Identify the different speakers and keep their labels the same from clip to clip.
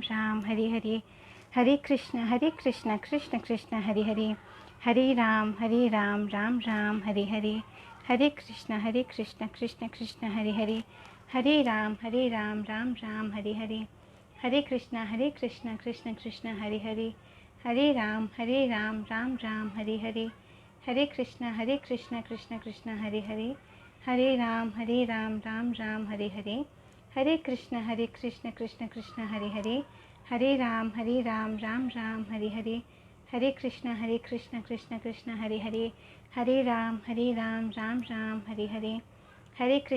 Speaker 1: राम हरे हरे, हरे कृष्ण कृष्ण कृष्ण हरे हरे, हरे राम राम राम हरे हरे, हरे कृष्ण कृष्ण कृष्ण हरे हरे, हरे राम राम राम हरे हरे, हरे कृष्ण कृष्ण कृष्ण हरे हरे, हरे राम राम राम हरे हरे, हरे कृष्ण कृष्ण कृष्ण हरे हरे, हरे राम राम राम हरे हरे, हरे कृष्ण कृष्ण कृष्ण हरे हरे, हरे राम राम राम हरे हरे, हरे कृष्ण कृष्ण कृष्ण हरे हरे, हरे राम राम राम हरे हरे,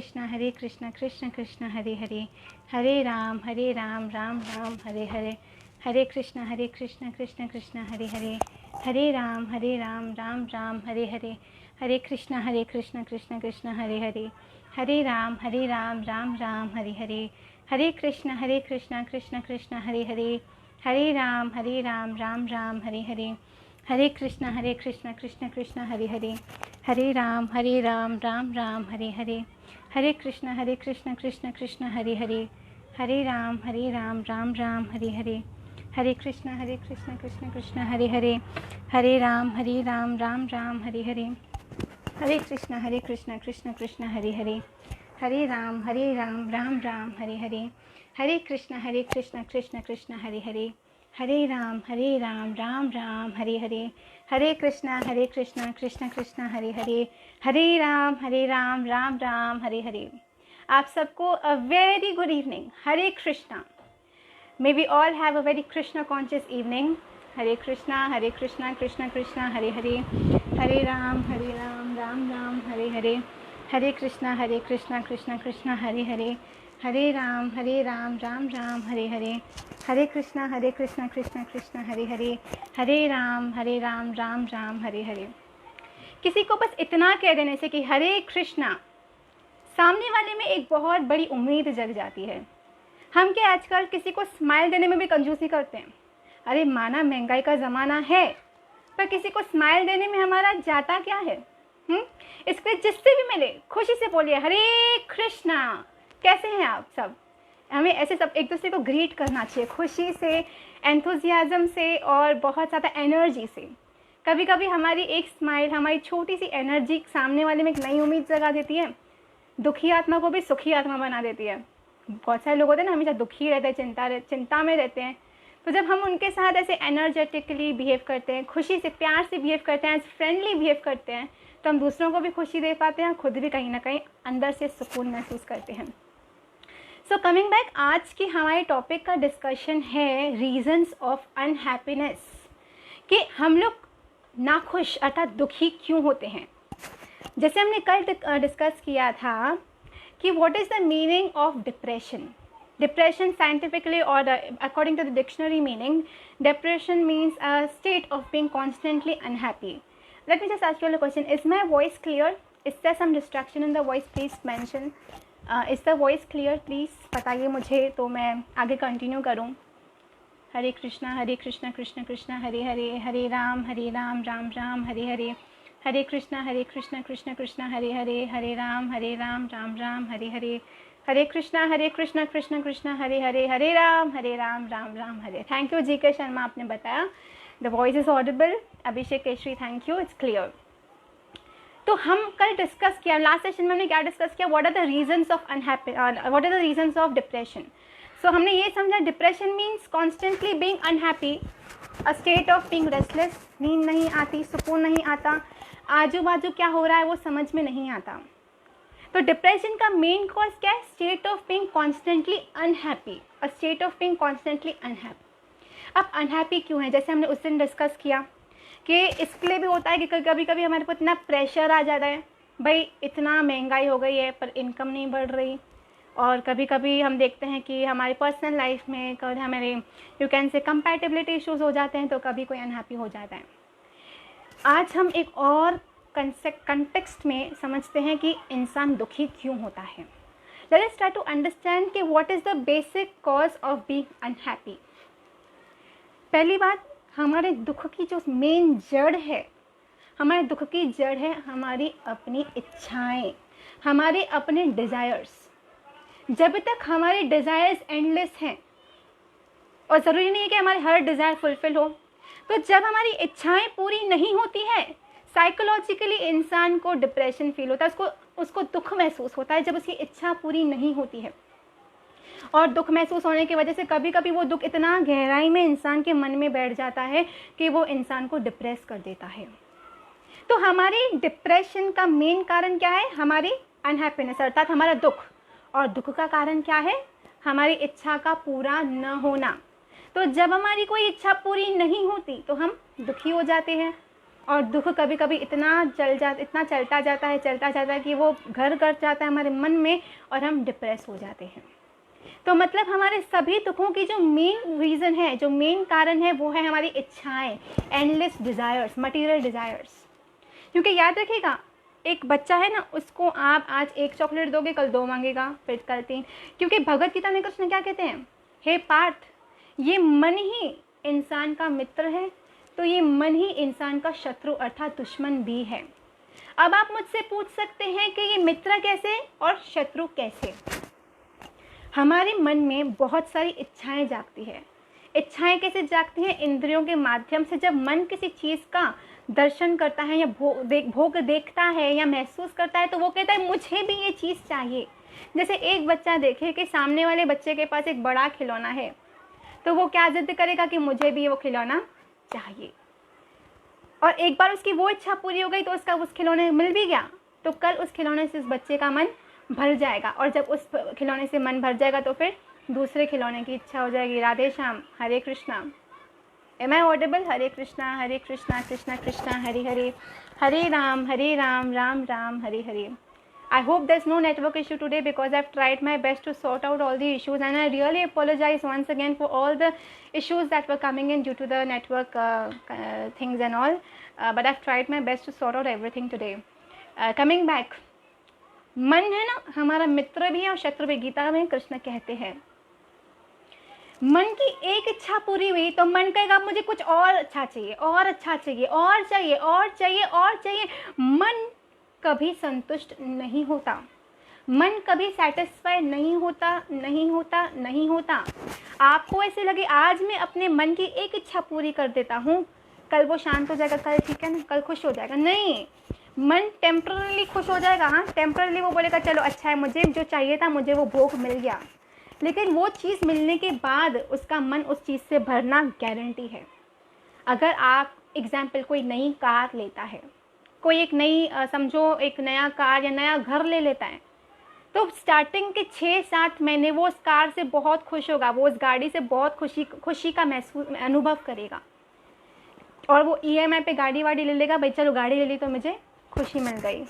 Speaker 1: हरे कृष्ण कृष्ण कृष्ण हरे हरे, हरे राम राम राम हरे हरे, हरे कृष्ण कृष्ण कृष्ण हरे हरे, हरे राम राम राम हरे हरे, हरे कृष्ण कृष्ण कृष्ण हरे हरे, हरे राम राम राम हरे हरे, हरे कृष्ण कृष्ण कृष्ण हरे हरे, हरे राम राम राम हरे हरे, हरे कृष्ण कृष्ण कृष्ण हरे हरे, हरे राम राम राम हरे हरे, हरे कृष्ण कृष्ण कृष्ण हरे हरे, हरे राम राम राम हरे हरे, हरे कृष्ण कृष्ण कृष्ण हरे हरे, हरे राम राम राम हरे हरे, हरे कृष्ण कृष्ण कृष्ण हरे हरे, हरे राम राम राम हरे हरे, हरे कृष्ण कृष्ण कृष्ण हरे हरे, हरे राम राम राम हरे हरे, हरे कृष्ण कृष्ण कृष्ण हरे हरे, हरे राम राम राम हरे हरे। आप सबको a very good evening. Hare Krishna. May we all have a very Krishna conscious evening. Hare Krishna Krishna Krishna Hare Hare, Hare Ram Ram Ram Hare Hare, Hare Krishna Krishna Krishna Hare Hare, Hare Ram Ram Ram Hare Hare, Hare Krishna Krishna Krishna Hare Hare, Hare Ram Ram Ram Hare Hare. किसी को बस इतना कह देने से कि हरे कृष्णा, सामने वाले में एक बहुत बड़ी उम्मीद जग जाती है। हम क्या आजकल किसी को स्माइल देने में भी कंजूसी करते हैं। अरे माना महंगाई का ज़माना है, पर किसी को स्माइल देने में हमारा जाता क्या है। इसके जिससे भी मिले खुशी से बोलिए हरे कृष्णा, कैसे हैं आप सब। हमें ऐसे सब एक दूसरे को ग्रीट करना चाहिए, खुशी से, एंथुजियाज्म से और बहुत ज़्यादा एनर्जी से। कभी कभी हमारी एक स्माइल, हमारी छोटी सी एनर्जी सामने वाले में एक नई उम्मीद जगा देती है, दुखी आत्मा को भी सुखी आत्मा बना देती है। बहुत सारे लोग होते हैं ना, हमेशा दुखी रहते हैं, चिंता में रहते हैं। तो जब हम उनके साथ ऐसे एनर्जेटिकली बिहेव करते हैं, खुशी से प्यार से बिहेव करते हैं, फ्रेंडली बिहेव करते हैं, तो हम दूसरों को भी खुशी दे पाते हैं, खुद भी कहीं ना कहीं अंदर से सुकून महसूस करते हैं। सो कमिंग बैक, आज की हमारे टॉपिक का डिस्कशन है रीजंस ऑफ अनहैप्पीनेस, कि हम लोग नाखुश अर्थात दुखी क्यों होते हैं। जैसे हमने कल डिस्कस किया था कि what is the meaning of depression. Depression scientifically और according to the dictionary meaning, depression means a state of being constantly unhappy. Let me just ask you a question, is my voice clear? Is there some distraction in the voice? Please mention. Is the voice clear? Please बताइए मुझे, तो मैं आगे continue करूँ। Hare Krishna Krishna Krishna Hare Hare, Hare Ram Ram Ram Hare Hare, Hare Krishna Krishna Krishna Hare Hare, Hare Ram Ram Ram Hare Hare, Hare Krishna Krishna Krishna Hare Hare, Hare Ram Ram Ram Hare. Thank you G K Sharma, आपने बताया the voice is audible. Abhishek Keshari, thank you, it's clear. तो हम कल डिस्कस किया, लास्ट सेशन में हमने क्या डिस्कस किया, what are the reasons of unhappy, what are the reasons of depression. So हमने ये समझा, depression means constantly being unhappy, a state of being restless, नींद नहीं आती, सुकून नहीं आता, आजू बाजू क्या हो रहा है वो समझ में नहीं आता। तो डिप्रेशन का मेन कॉज क्या है? State of being constantly unhappy, a state of being constantly unhappy. अब अनहैप्पी क्यों है? जैसे हमने उस दिन डिस्कस किया कि इसके लिए भी होता है कि कभी कभी हमारे पर इतना प्रेशर आ जाता है, भाई इतना महंगाई हो गई है पर इनकम नहीं बढ़ रही, और कभी कभी हम देखते हैं कि हमारी पर्सनल लाइफ में कभी हमारे you can say compatibility issues हो जाते हैं, तो कभी कोई अनहैप्पी हो जाता है। आज हम एक और कंटेक्स्ट में समझते हैं कि इंसान दुखी क्यों होता है। Let us try to understand कि what is the basic cause of being unhappy. पहली बात, हमारे दुख की जो मेन जड़ है, हमारे दुख की जड़ है हमारी अपनी इच्छाएं, हमारे अपने डिज़ायर्स। जब तक हमारे डिज़ायर्स एंडलेस हैं, और ज़रूरी नहीं है कि हमारी हर डिज़ायर फुलफ़िल हो। तो जब हमारी इच्छाएं पूरी नहीं होती हैं, साइकोलॉजिकली इंसान को डिप्रेशन फील होता है, उसको दुख महसूस होता है जब उसकी इच्छा पूरी नहीं होती है। और दुख महसूस होने की वजह से कभी कभी वो दुख इतना गहराई में इंसान के मन में बैठ जाता है कि वो इंसान को डिप्रेस कर देता है। तो हमारी डिप्रेशन का मेन कारण क्या है? हमारी अनहैप्पीनेस, अर्थात हमारा दुख। और दुख का कारण क्या है? हमारी इच्छा का पूरा न होना। तो जब हमारी कोई इच्छा पूरी नहीं होती तो हम दुखी हो जाते हैं, और दुख कभी कभी इतना चलता जाता है कि वो घर कर जाता है हमारे मन में, और हम डिप्रेस हो जाते हैं। तो मतलब हमारे सभी दुखों की जो मेन रीज़न है, जो मेन कारण है, वो है हमारी इच्छाएं, एंडलेस डिज़ायर्स, मटीरियल डिज़ायर्स। क्योंकि याद रखिएगा, एक बच्चा है ना, उसको आप आज 1 चॉकलेट दोगे, कल 2 मांगेगा, फिर कल 3। क्योंकि भगवत गीता में कृष्ण क्या कहते हैं? हे पार्थ, ये मन ही इंसान का मित्र है, तो ये मन ही इंसान का शत्रु अर्थात दुश्मन भी है। अब आप मुझसे पूछ सकते हैं कि ये मित्र कैसे और शत्रु कैसे? हमारे मन में बहुत सारी इच्छाएं जागती है। इच्छाएं कैसे जागती हैं? इंद्रियों के माध्यम से। जब मन किसी चीज़ का दर्शन करता है या भोग देखता है या महसूस करता है, तो वो कहता है मुझे भी ये चीज़ चाहिए। जैसे एक बच्चा देखे कि सामने वाले बच्चे के पास एक बड़ा खिलौना है, तो वो क्या जिद करेगा कि मुझे भी वो खिलौना चाहिए। और एक बार उसकी वो इच्छा पूरी हो गई तो उसका उस खिलौने मिल भी गया, तो कल उस खिलौने से उस बच्चे का मन भर जाएगा, और जब उस खिलौने से मन भर जाएगा तो फिर दूसरे खिलौने की इच्छा हो जाएगी। Radhe Shyam, Hare Krishna. Am I audible? Hare Krishna Krishna Krishna Hare Hare, Hare Ram Ram Ram Hare Hare. I hope there's no network issue today because I've tried my best to sort out all the issues, and I really apologize once again for all the issues that were coming in due to the network things and all, but I've tried my best to sort out everything today. Coming back, मन है ना, हमारा मित्र भी है और शत्रु भी। गीता में कृष्ण कहते हैं मन की एक इच्छा पूरी हुई तो मन कहेगा मुझे कुछ और अच्छा चाहिए, और अच्छा चाहिए, और चाहिए, और चाहिए, और चाहिए। मन कभी संतुष्ट नहीं होता, मन कभी सेटिस्फाई नहीं होता। आपको ऐसे लगे आज मैं अपने मन की एक इच्छा पूरी कर देता हूँ, कल वो शांत हो जाएगा, कल ठीक है ना, कल खुश हो जाएगा। नहीं, मन टेम्पररी खुश हो जाएगा। हाँ, टेम्पररी वो बोलेगा चलो अच्छा है, मुझे जो चाहिए था मुझे वो भोग मिल गया, लेकिन वो चीज़ मिलने के बाद उसका मन उस चीज़ से भरना गारंटी है। अगर आप एग्जाम्पल कोई नई कार लेता है, कोई एक नई समझो एक नया कार या नया घर ले लेता है, तो स्टार्टिंग के 6-7 महीने वो उस कार से बहुत खुश होगा, वो उस गाड़ी से बहुत खुशी का अनुभव करेगा, और वो EMI पे गाड़ी वाड़ी ले लेगा, भाई चलो गाड़ी ले ली तो मुझे खुशी मिल गई।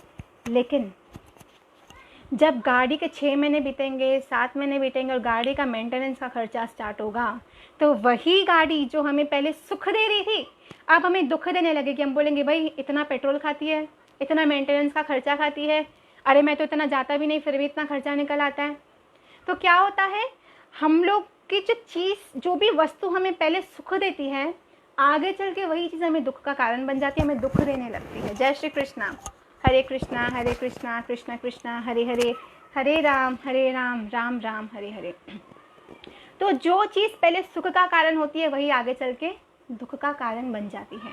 Speaker 1: लेकिन जब गाड़ी के 6 महीने बीतेंगे, 7 महीने बीतेंगे और गाड़ी का मेंटेनेंस का खर्चा स्टार्ट होगा, तो वही गाड़ी जो हमें पहले सुख दे रही थी अब हमें दुख देने लगेगी। हम बोलेंगे भाई इतना पेट्रोल खाती है, इतना मेंटेनेंस का खर्चा खाती है, अरे मैं तो इतना जाता भी नहीं फिर भी इतना खर्चा निकल आता है। तो क्या होता है, हम लोग की जो चीज़, जो भी वस्तु हमें पहले सुख देती है, आगे चल के वही चीज़ हमें दुख का कारण बन जाती है, हमें दुख देने लगती है। जय श्री कृष्णा। हरे कृष्णा कृष्णा कृष्णा हरे हरे, हरे राम राम राम हरे हरे। तो जो चीज़ पहले सुख का कारण होती है वही आगे चल के दुख का कारण बन जाती है।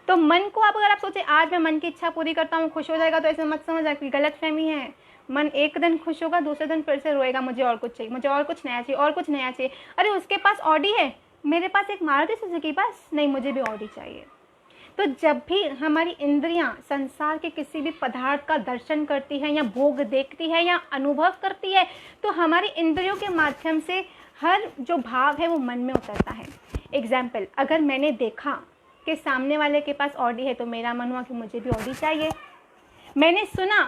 Speaker 1: तो मन को अगर आप सोचें आज मैं मन की इच्छा पूरी करता हूँ खुश हो जाएगा, तो ऐसे मत समझ कि गलत फहमी है। मन एक दिन खुश होगा, दूसरे दिन फिर से रोएगा, मुझे और कुछ चाहिए, मुझे और कुछ नया चाहिए, और कुछ नया चाहिए। अरे उसके पास ऑडी है, मेरे पास एक मारुति सुजुकी, बस नहीं मुझे भी ऑडी चाहिए। तो जब भी हमारी इंद्रियां संसार के किसी भी पदार्थ का दर्शन करती है या भोग देखती है या अनुभव करती है, तो हमारी इंद्रियों के माध्यम से हर जो भाव है वो मन में उतरता है। एग्जाम्पल, अगर मैंने देखा कि सामने वाले के पास ऑडी है तो मेरा मन हुआ कि मुझे भी ऑडी चाहिए। मैंने सुना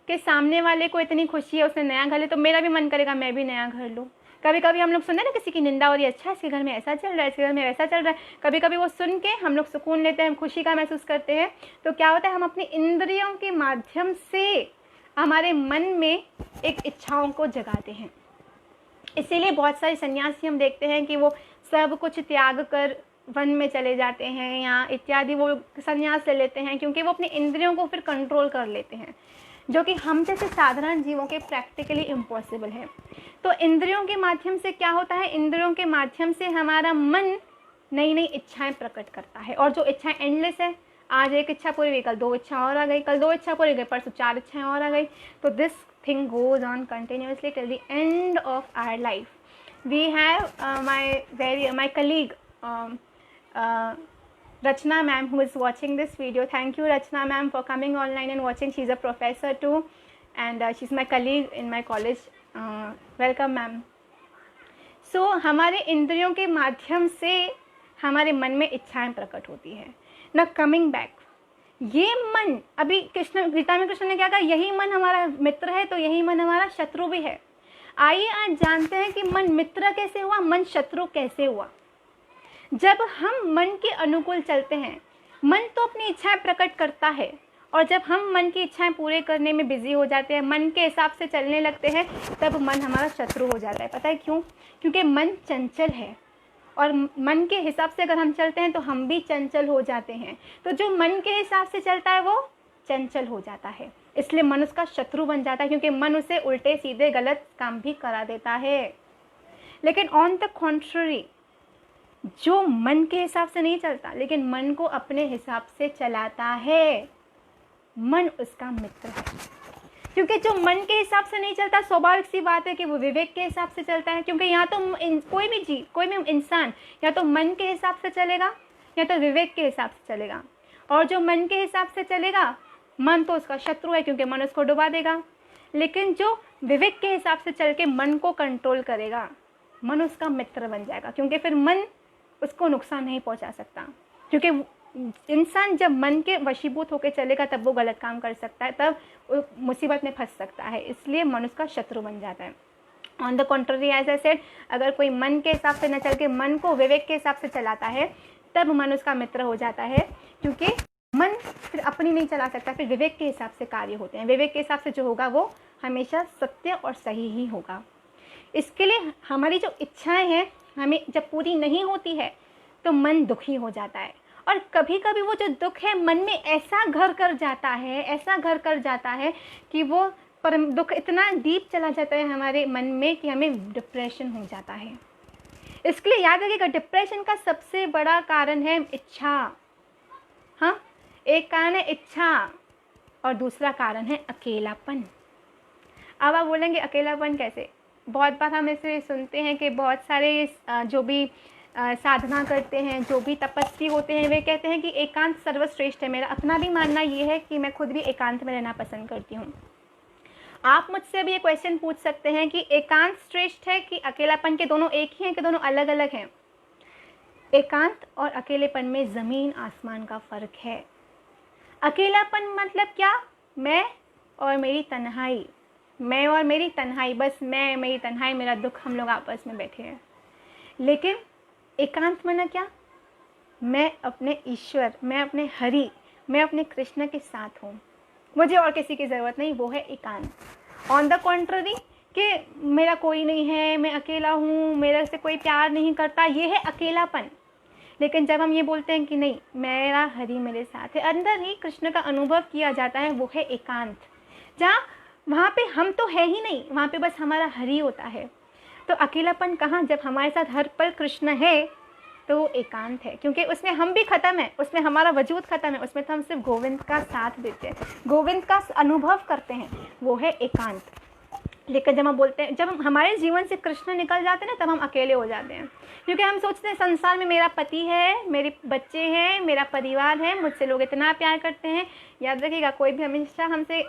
Speaker 1: कि सामने वाले को इतनी खुशी है, उसने नया घर लिया, तो मेरा भी मन करेगा मैं भी नया घर लूँ। कभी कभी हम लोग सुनते हैं ना किसी की निंदा हो रही है, अच्छा इसके घर में ऐसा चल रहा है, इसके घर में वैसा चल रहा है, कभी कभी वो सुन के हम लोग सुकून लेते हैं, खुशी का महसूस करते हैं। तो क्या होता है, हम अपनी इंद्रियों के माध्यम से हमारे मन में एक इच्छाओं को जगाते हैं। इसीलिए बहुत सारे सन्यासी हम देखते हैं कि वो सब कुछ त्याग कर वन में चले जाते हैं या इत्यादि, वो संन्यास ले लेते हैं, क्योंकि वो अपनी इंद्रियों को फिर कंट्रोल कर लेते हैं। जो कि हम जैसे साधारण जीवों के प्रैक्टिकली इम्पॉसिबल है। तो इंद्रियों के माध्यम से क्या होता है, इंद्रियों के माध्यम से हमारा मन नई नई इच्छाएं प्रकट करता है, और जो इच्छाएं एंडलेस है, आज एक इच्छा पूरी हुई, कल 2 इच्छा और आ गई, कल 2 इच्छा पूरी गई, परसों 4 इच्छाएं और आ गई। तो this thing goes on continuously till the end of our life. We have my colleague Rachna ma'am, who is watching this video. Thank you Rachna ma'am for coming online and watching. She's a professor too, and she's my colleague in my college. Welcome ma'am. So हमारे इंद्रियों के माध्यम से हमारे मन में इच्छाएं प्रकट होती है ना। कमिंग बैक, ये मन, अभी कृष्ण गीता में कृष्ण ने क्या कहा, यही मन हमारा मित्र है तो यही मन हमारा शत्रु भी है। आइए आज जानते हैं कि मन मित्र कैसे हुआ, मन शत्रु कैसे हुआ। जब हम मन के अनुकूल चलते हैं, मन तो अपनी इच्छाएं प्रकट करता है, और जब हम मन की इच्छाएं पूरे करने में बिजी हो जाते हैं, मन के हिसाब से चलने लगते हैं, तब मन हमारा शत्रु हो जाता है। पता है क्यों? क्योंकि मन चंचल है, और मन के हिसाब से अगर हम चलते हैं तो हम भी चंचल हो जाते हैं। तो जो मन के हिसाब से चलता है वो चंचल हो जाता है, इसलिए मन उसका शत्रु बन जाता है, क्योंकि मन उसे उल्टे सीधे गलत काम भी करा देता है। लेकिन ऑन द कॉन्ट्ररी, जो मन के हिसाब से नहीं चलता लेकिन मन को अपने हिसाब से चलाता है, मन उसका मित्र है। क्योंकि जो मन के हिसाब से नहीं चलता, स्वाभाविक सी बात है कि वो विवेक के हिसाब से चलता है। क्योंकि यहाँ तो कोई भी जीव, कोई भी इंसान या तो मन के हिसाब से चलेगा या तो विवेक के हिसाब से चलेगा, और जो मन के हिसाब से चलेगा, मन तो उसका शत्रु है क्योंकि मन उसको डुबा देगा। लेकिन जो विवेक के हिसाब से चल के मन को कंट्रोल करेगा, मन उसका मित्र बन जाएगा, क्योंकि फिर मन उसको नुकसान नहीं पहुंचा सकता। क्योंकि इंसान जब मन के वशीभूत होकर चलेगा तब वो गलत काम कर सकता है, तब मुसीबत में फंस सकता है, इसलिए मन उसका शत्रु बन जाता है। On the contrary, as I said, अगर कोई मन के हिसाब से न चल के मन को विवेक के हिसाब से चलाता है, तब मन उसका मित्र हो जाता है। क्योंकि मन फिर अपनी नहीं चला सकता, फिर विवेक के हिसाब से कार्य होते हैं। विवेक के हिसाब से जो होगा वो हमेशा सत्य और सही ही होगा। इसके लिए हमारी जो इच्छाएं हैं, हमें जब पूरी नहीं होती है तो मन दुखी हो जाता है, और कभी कभी वो जो दुख है मन में ऐसा घर कर जाता है, ऐसा घर कर जाता है कि वो परम दुख इतना डीप चला जाता है हमारे मन में कि हमें डिप्रेशन हो जाता है। इसके लिए याद रखिएगा, डिप्रेशन का सबसे बड़ा कारण है इच्छा। हाँ, एक कारण है इच्छा और दूसरा कारण है अकेलापन। अब आप बोलेंगे अकेलापन कैसे? बहुत बार हम इसे सुनते हैं कि बहुत सारे जो भी साधना करते हैं, जो भी तपस्वी होते हैं, वे कहते हैं कि एकांत सर्वश्रेष्ठ है। मेरा अपना भी मानना ये है कि मैं खुद भी एकांत में रहना पसंद करती हूँ। आप मुझसे भी ये क्वेश्चन पूछ सकते हैं कि एकांत श्रेष्ठ है कि अकेलापन, के दोनों एक ही हैं कि दोनों अलग अलग हैं? एकांत और अकेलेपन में ज़मीन आसमान का फ़र्क है। अकेलापन मतलब क्या? मैं और मेरी तन्हाई, मैं और मेरी तन्हाई, बस मैं, मेरी तन्हाई, मेरा दुख, हम लोग आपस में बैठे हैं। लेकिन एकांत माना क्या? मैं अपने ईश्वर, मैं अपने हरि, मैं अपने कृष्ण के साथ हूँ, मुझे और किसी की ज़रूरत नहीं, वो है एकांत। ऑन द कॉन्ट्ररी, कि मेरा कोई नहीं है, मैं अकेला हूँ, मेरे से कोई प्यार नहीं करता, ये है अकेलापन। लेकिन जब हम ये बोलते हैं कि नहीं, मेरा हरि मेरे साथ है, अंदर ही कृष्ण का अनुभव किया जाता है, वो है एकांत। जहाँ वहाँ पे हम तो है ही नहीं, वहाँ पे बस हमारा हरि होता है। तो अकेलापन कहाँ? जब हमारे साथ हर पल कृष्ण है तो वो एकांत है, क्योंकि उसमें हम भी ख़त्म है, उसमें हमारा वजूद ख़त्म है, उसमें तो हम सिर्फ गोविंद का साथ देते हैं, गोविंद का अनुभव करते हैं, वो है एकांत। लेकिन जब हम बोलते हैं, जब हमारे जीवन से कृष्ण निकल जाते हैं ना, तब हम अकेले हो जाते हैं, क्योंकि हम सोचते हैं संसार में मेरा पति है, मेरे बच्चे हैं, मेरा परिवार है, मुझसे लोग इतना प्यार करते हैं। याद रखिएगा, कोई भी हमेशा हमसे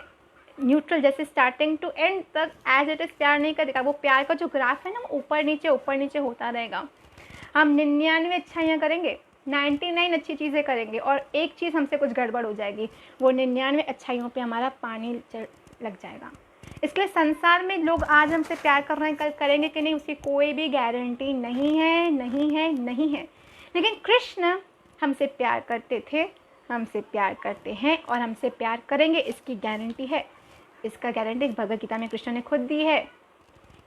Speaker 1: न्यूट्रल, जैसे स्टार्टिंग टू एंड तक एज इट इज़ प्यार नहीं करेगा। वो प्यार का जो ग्राफ है ना, वो ऊपर नीचे होता रहेगा। हम 99 अच्छाइयाँ करेंगे, 99 अच्छी चीज़ें करेंगे, और एक चीज़ हमसे कुछ गड़बड़ हो जाएगी, वो 99 अच्छाइयों पे हमारा पानी लग जाएगा। इसलिए संसार में लोग आज हमसे प्यार कर रहे हैं, कल करेंगे कि नहीं, उसकी कोई भी गारंटी नहीं है, नहीं है, नहीं है। लेकिन कृष्ण हमसे प्यार करते थे, हमसे प्यार करते हैं और हमसे प्यार करेंगे, इसकी गारंटी है। इसका गारंटी भगवद गीता में कृष्ण ने खुद दी है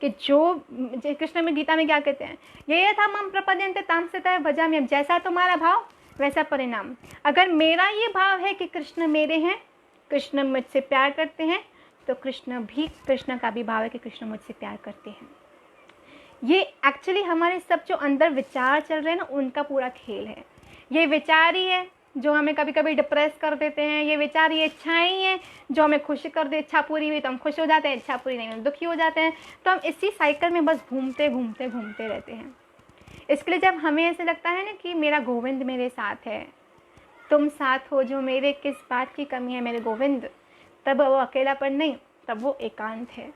Speaker 1: कि जो कृष्ण में गीता में क्या कहते हैं, ये यथा माम प्रपद्यन्ते तां तथा भजाम्यहम्, जैसा तुम्हारा भाव वैसा परिणाम। अगर मेरा ये भाव है कि कृष्ण मेरे हैं, कृष्ण मुझसे प्यार करते हैं, तो कृष्ण का भी भाव है कि कृष्ण मुझसे प्यार करते हैं। ये एक्चुअली हमारे सब जो अंदर विचार चल रहे हैं ना, उनका पूरा खेल है। ये विचार ही है जो हमें कभी कभी डिप्रेस कर देते हैं, ये विचार, ये इच्छाएं ही हैं जो हमें खुश कर दे। इच्छा पूरी हुई तो हम खुश हो जाते हैं, इच्छा पूरी नहीं हुई दुखी हो जाते हैं। तो हम इसी साइकिल में बस घूमते घूमते घूमते रहते हैं। इसके लिए जब हमें ऐसे लगता है ना कि मेरा गोविंद मेरे साथ है, तुम साथ हो जो मेरे, किस बात की कमी है मेरे गोविंद, तब वो अकेलापन नहीं, तब वो एकांत है।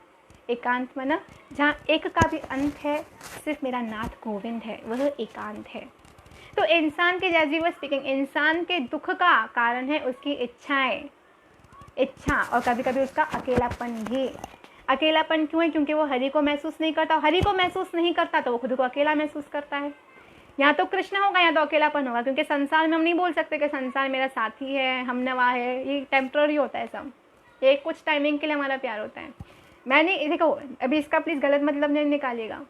Speaker 1: एकांत माना जहाँ एक का भी अंत है, सिर्फ मेरा नाथ गोविंद है, वह एकांत है। तो इंसान के, जैसे वो स्पीकिंग, इंसान के दुख का कारण है उसकी इच्छा और कभी कभी उसका अकेलापन भी। अकेलापन क्यों है? क्योंकि वो हरि को महसूस नहीं करता। हरि को महसूस नहीं करता तो वो खुद को अकेला महसूस करता है। या तो कृष्ण होगा या तो अकेलापन होगा, क्योंकि संसार में हम नहीं बोल सकते कि संसार मेरा साथी है, हमनवा है। ये टेम्पररी होता है सब, ये कुछ टाइमिंग के लिए हमारा प्यार होता है। मैंने देखो, अभी इसका प्लीज़ गलत मतलब नहीं निकालिएगा।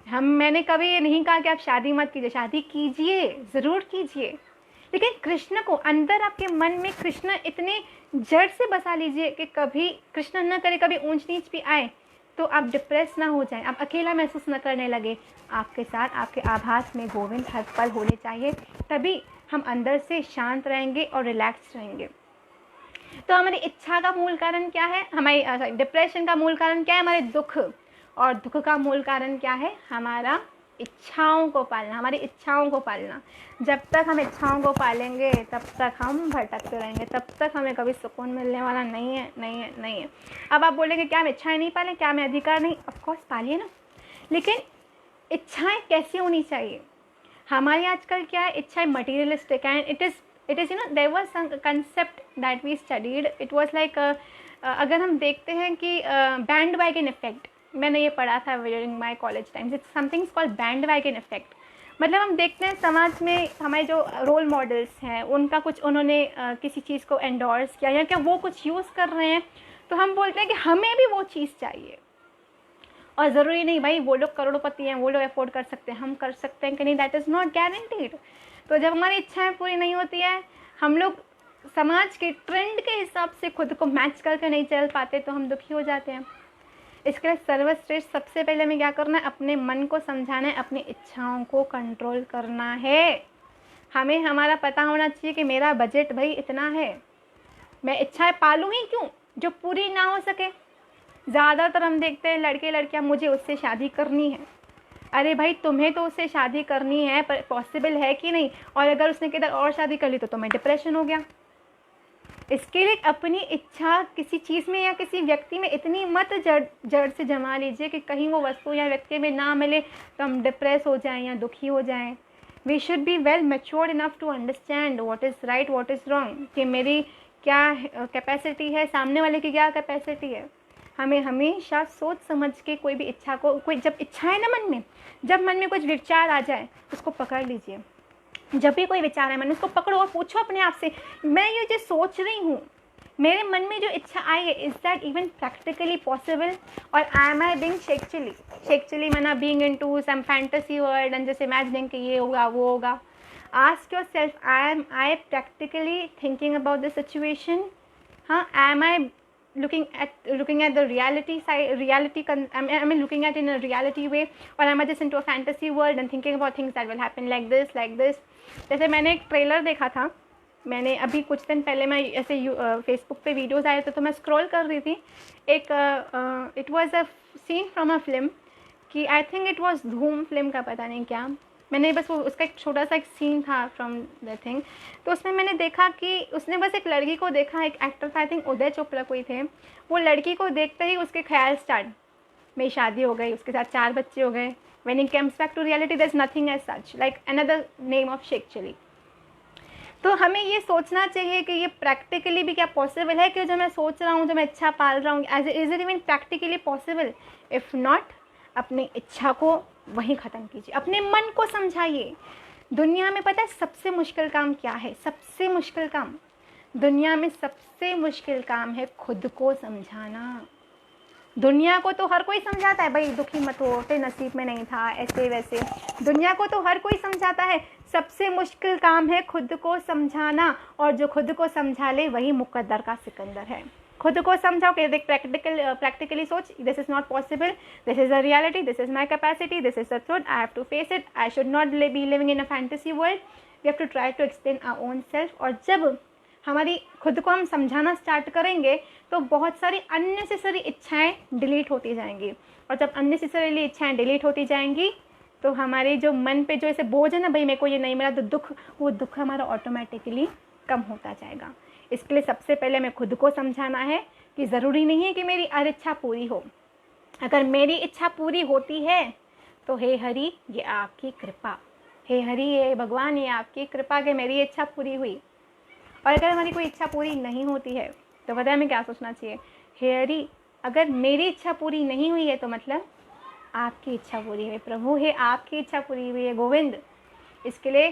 Speaker 1: मैंने कभी ये नहीं कहा कि आप शादी मत कीजिए, शादी कीजिए, ज़रूर कीजिए, लेकिन कृष्ण को अंदर आपके मन में कृष्ण इतने जड़ से बसा लीजिए कि कभी कृष्ण न करे, कभी ऊंच नीच भी आए तो आप डिप्रेस ना हो जाएं, आप अकेला महसूस न करने लगे। आपके साथ आपके आभास में गोविंद हर पल होने चाहिए, तभी हम अंदर से शांत रहेंगे और रिलैक्स रहेंगे। तो हमारी इच्छा का मूल कारण क्या है? हमारी डिप्रेशन का मूल कारण क्या है? हमारे दुख। और दुख का मूल कारण क्या है? हमारा इच्छाओं को पालना, हमारी इच्छाओं को पालना। जब तक हम इच्छाओं को पालेंगे तब तक हम भटकते रहेंगे, तब तक हमें कभी सुकून मिलने वाला नहीं है, नहीं है, नहीं है। अब आप बोलेंगे क्या हम इच्छाएं नहीं पालें, क्या हमें अधिकार नहीं? ऑफकोर्स पालिए ना, लेकिन इच्छाएं कैसी होनी चाहिए? हमारी आजकल क्या है, इच्छाएं materialistic and it is there was some concept that we studied, it was like, अगर हम देखते हैं कि बैंड वैगन इफेक्ट, मैंने ये पढ़ा था during my college times, it's something called band wagon effect. मतलब हम देखते हैं समाज में हमारे जो रोल मॉडल्स हैं उनका कुछ, उन्होंने किसी चीज़ को एंडोर्स किया या क्या वो कुछ यूज़ कर रहे हैं, तो हम बोलते हैं कि हमें भी वो चीज़ चाहिए। और ज़रूरी नहीं भाई वो लोग करोड़पति हैं, वो लोग अफोर्ड कर सकते हैं, हम कर सकते हैं कि नहीं, दैट इज़ नॉट गारंटीड। तो जब हमारी इच्छाएं पूरी नहीं होती है, हम लोग समाज के ट्रेंड के हिसाब से खुद को मैच करके नहीं चल पाते, तो हम दुखी हो जाते हैं। इसके लिए सर्वश्रेष्ठ सबसे पहले हमें क्या करना है? अपने मन को समझाना है, अपनी इच्छाओं को कंट्रोल करना है। हमें हमारा पता होना चाहिए कि मेरा बजट भाई इतना है, मैं इच्छाएं पालूँ ही क्यों जो पूरी ना हो सके। ज़्यादातर हम देखते हैं लड़के लड़कियां, मुझे उससे शादी करनी है। अरे भाई तुम्हें तो उससे शादी करनी है, पर पॉसिबल है कि नहीं? और अगर उसने किधर और शादी कर ली तो तुम्हें डिप्रेशन हो गया। इसके लिए अपनी इच्छा किसी चीज़ में या किसी व्यक्ति में इतनी मत जड़ से जमा लीजिए कि कहीं वो वस्तु या व्यक्ति में ना मिले तो हम डिप्रेस हो जाएं या दुखी हो जाएं। We should be well matured enough to understand what is right, what is wrong, कि मेरी क्या कैपेसिटी है, सामने वाले की क्या कैपेसिटी है। हमें हमेशा सोच समझ के कोई भी इच्छा को, कोई जब इच्छा है ना मन में, जब मन में कुछ विचार आ जाए उसको पकड़ लीजिए। जब भी कोई विचार है मन में, उसको पकड़ो और पूछो अपने आप से, मैं ये जो सोच रही हूँ, मेरे मन में जो इच्छा आई है, is that even practically possible, और I am I being shake माना being into some fantasy world and just imagining कि ये होगा वो होगा। आस्क योर सेल्फ, I practically thinking about the situation? हाँ, am I looking at the reality side, am I looking at in a reality way, or am I just into a fantasy world and thinking about things that will happen like this? जैसे मैंने एक trailer देखा था, मैंने अभी कुछ दिन पहले, मैं ऐसे फेसबुक पे वीडियोज़ आए थे तो मैं स्क्रॉल कर रही थी, एक it was a scene from a film, कि I think it was Dhoom film का, पता नहीं क्या, मैंने बस वो उसका एक छोटा सा एक सीन था फ्रॉम द थिंग। तो उसमें मैंने देखा कि उसने बस एक लड़की को देखा, एक एक्टर था, आई थिंक उदय चोपड़ा कोई थे, वो लड़की को देखते ही उसके ख्याल स्टार्ट, मेरी शादी हो गई, उसके साथ 4 बच्चे हो गए। When it comes back to reality there is nothing as such, like another name of Sheikh Chilli. तो हमें ये सोचना चाहिए कि ये प्रैक्टिकली भी क्या पॉसिबल है, कि जो मैं सोच रहा हूँ, जो मैं इच्छा पाल रहा हूँ, is it even practically possible? If not, अपनी इच्छा को वहीं ख़त्म कीजिए, अपने मन को समझाइए। दुनिया में पता है सबसे मुश्किल काम क्या है? सबसे मुश्किल काम दुनिया में, सबसे मुश्किल काम है खुद को समझाना। दुनिया को तो हर कोई समझाता है, भाई दुखी मत हो, तेरे नसीब में नहीं था, ऐसे वैसे, दुनिया को तो हर कोई समझाता है। सबसे मुश्किल काम है खुद को समझाना, और जो खुद को समझा ले वही मुकद्दर का सिकंदर है। खुद को समझाओ कि देख प्रैक्टिकली सोच, this is not possible, this is a reality, this is my capacity, this is the truth, I have to face it, I should not be living in a fantasy world, we have to try to explain our own self. और जब हमारी खुद को हम समझाना start करेंगे तो बहुत सारी अननेसेसरी इच्छाएं डिलीट होती जाएंगी, और जब अननेसेसरीली इच्छाएं डिलीट होती जाएंगी तो हमारे जो मन पे जो ऐसे बोझ है ना, भाई मेरे को ये नहीं मिला तो दुख, वो दुख हमारा ऑटोमेटिकली कम होता जाएगा। इसके लिए सबसे पहले हमें खुद को समझाना है कि ज़रूरी नहीं है कि मेरी हर इच्छा पूरी हो। अगर मेरी इच्छा पूरी होती है तो हे हरि ये आपकी कृपा, हे हरि ये भगवान ये आपकी कृपा कि मेरी इच्छा पूरी हुई। और अगर हमारी कोई इच्छा पूरी नहीं होती है तो पता है हमें क्या सोचना चाहिए, हे हरि अगर मेरी इच्छा पूरी नहीं हुई है तो मतलब आपकी इच्छा पूरी हुई, प्रभु हे आपकी इच्छा पूरी हुई है गोविंद। इसके लिए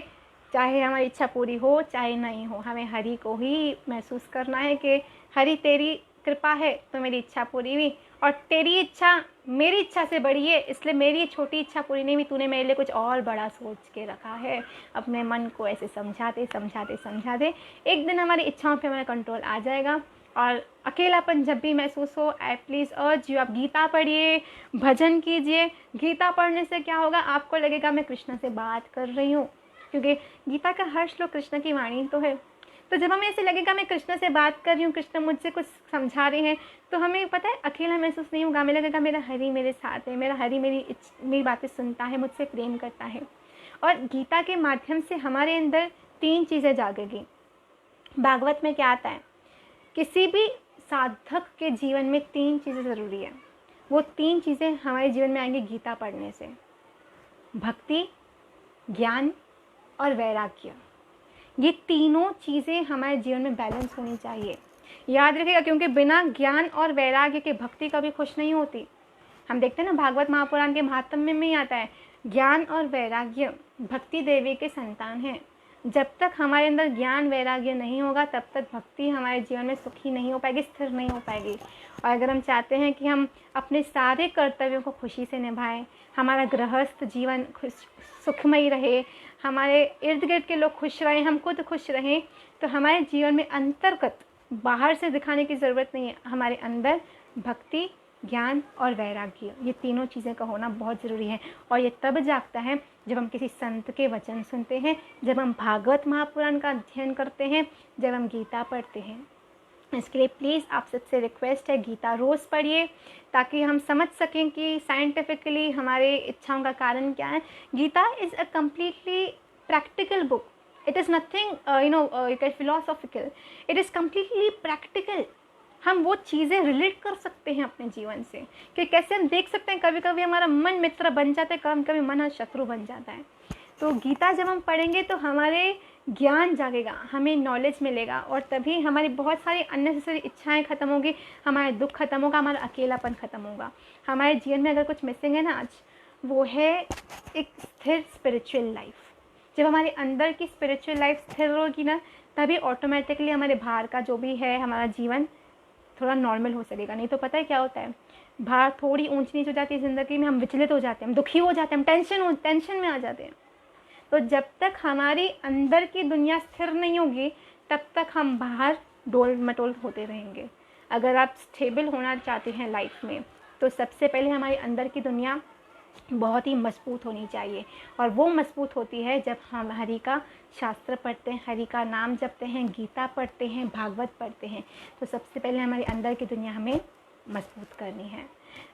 Speaker 1: चाहे हमारी इच्छा पूरी हो चाहे नहीं हो, हमें हरि को ही महसूस करना है कि हरि तेरी कृपा है तो मेरी इच्छा पूरी हुई, और तेरी इच्छा मेरी इच्छा से बड़ी है, इसलिए मेरी छोटी इच्छा पूरी नहीं हुई, तूने मेरे लिए कुछ और बड़ा सोच के रखा है। अपने मन को ऐसे समझाते समझाते समझाते एक दिन हमारी इच्छाओं पे हमारा कंट्रोल आ जाएगा। और अकेलापन जब भी महसूस हो, आई प्लीज़ अर्ज यू, आप गीता पढ़िए, भजन कीजिए। गीता पढ़ने से क्या होगा, आपको लगेगा मैं कृष्ण से बात कर रही हूँ, क्योंकि गीता का हर श्लोक कृष्ण की वाणी तो है। तो जब हमें ऐसे लगेगा मैं कृष्ण से बात कर रही हूँ, कृष्ण मुझसे कुछ समझा रहे हैं, तो हमें पता है अकेला महसूस नहीं होगा, हमें लगेगा मेरा हरि मेरे साथ है, मेरा हरि मेरी बातें सुनता है, मुझसे प्रेम करता है। और गीता के माध्यम से हमारे अंदर 3 चीज़ें जागेगी। भागवत में क्या आता है, किसी भी साधक के जीवन में 3 चीज़ें ज़रूरी है। वो 3 चीज़ें हमारे जीवन में आएंगी गीता पढ़ने से, भक्ति, ज्ञान और वैराग्य। ये तीनों चीज़ें हमारे जीवन में बैलेंस होनी चाहिए, याद रखिएगा, क्योंकि बिना ज्ञान और वैराग्य के भक्ति कभी खुश नहीं होती। हम देखते हैं ना भागवत महापुराण के महात्म्य में ही आता है, ज्ञान और वैराग्य भक्ति देवी के संतान हैं। जब तक हमारे अंदर ज्ञान वैराग्य नहीं होगा तब तक भक्ति हमारे जीवन में सुखी नहीं हो पाएगी, स्थिर नहीं हो पाएगी। और अगर हम चाहते हैं कि हम अपने सारे कर्तव्यों को खुशी से निभाएं, हमारा गृहस्थ जीवन सुखमयी रहे, हमारे इर्द गिर्द के लोग खुश रहें, हम खुद खुश रहें, तो हमारे जीवन में अंतर्गत बाहर से दिखाने की ज़रूरत नहीं है, हमारे अंदर भक्ति, ज्ञान और वैराग्य, ये तीनों चीज़ें का होना बहुत ज़रूरी है। और ये तब जागता है जब हम किसी संत के वचन सुनते हैं, जब हम भागवत महापुराण का अध्ययन करते हैं, जब हम गीता पढ़ते हैं। इसके लिए प्लीज़ आप सबसे रिक्वेस्ट है, गीता रोज़ पढ़िए ताकि हम समझ सकें कि साइंटिफिकली हमारे इच्छाओं का कारण क्या है। Gita is a completely practical book, it is nothing philosophical, it is completely practical. हम वो चीज़ें रिलेट कर सकते हैं अपने जीवन से, कि कैसे हम देख सकते हैं कभी कभी हमारा मन मित्र बन जाता है, कभी कभी मन शत्रु बन जाता है। तो गीता जब हम पढ़ेंगे तो हमारे ज्ञान जागेगा, हमें नॉलेज मिलेगा, और तभी हमारी बहुत सारी अननेसेसरी इच्छाएं ख़त्म होगी, हमारा दुख खत्म होगा, हमारा अकेलापन ख़त्म होगा। हमारे जीवन में अगर कुछ मिसिंग है ना आज, वो है एक स्थिर स्पिरिचुअल लाइफ। जब हमारे अंदर की स्पिरिचुअल लाइफ स्थिर होगी ना, तभी ऑटोमेटिकली हमारे बाहर का जो भी है हमारा जीवन थोड़ा नॉर्मल हो सकेगा। नहीं तो पता है क्या होता है, बाहर थोड़ी ऊंच नीच हो जाती है ज़िंदगी में, हम विचलित हो जाते हैं, हम दुखी हो जाते हैं, हम टेंशन में आ जाते हैं। तो जब तक हमारी अंदर की दुनिया स्थिर नहीं होगी तब तक हम बाहर डोल मटोल होते रहेंगे। अगर आप स्टेबल होना चाहते हैं लाइफ में तो सबसे पहले हमारी अंदर की दुनिया बहुत ही मजबूत होनी चाहिए, और वो मजबूत होती है जब हम हरि का शास्त्र पढ़ते हैं, हरि का नाम जपते हैं, गीता पढ़ते हैं, भागवत पढ़ते हैं। तो सबसे पहले हमारे अंदर की दुनिया हमें मजबूत करनी है।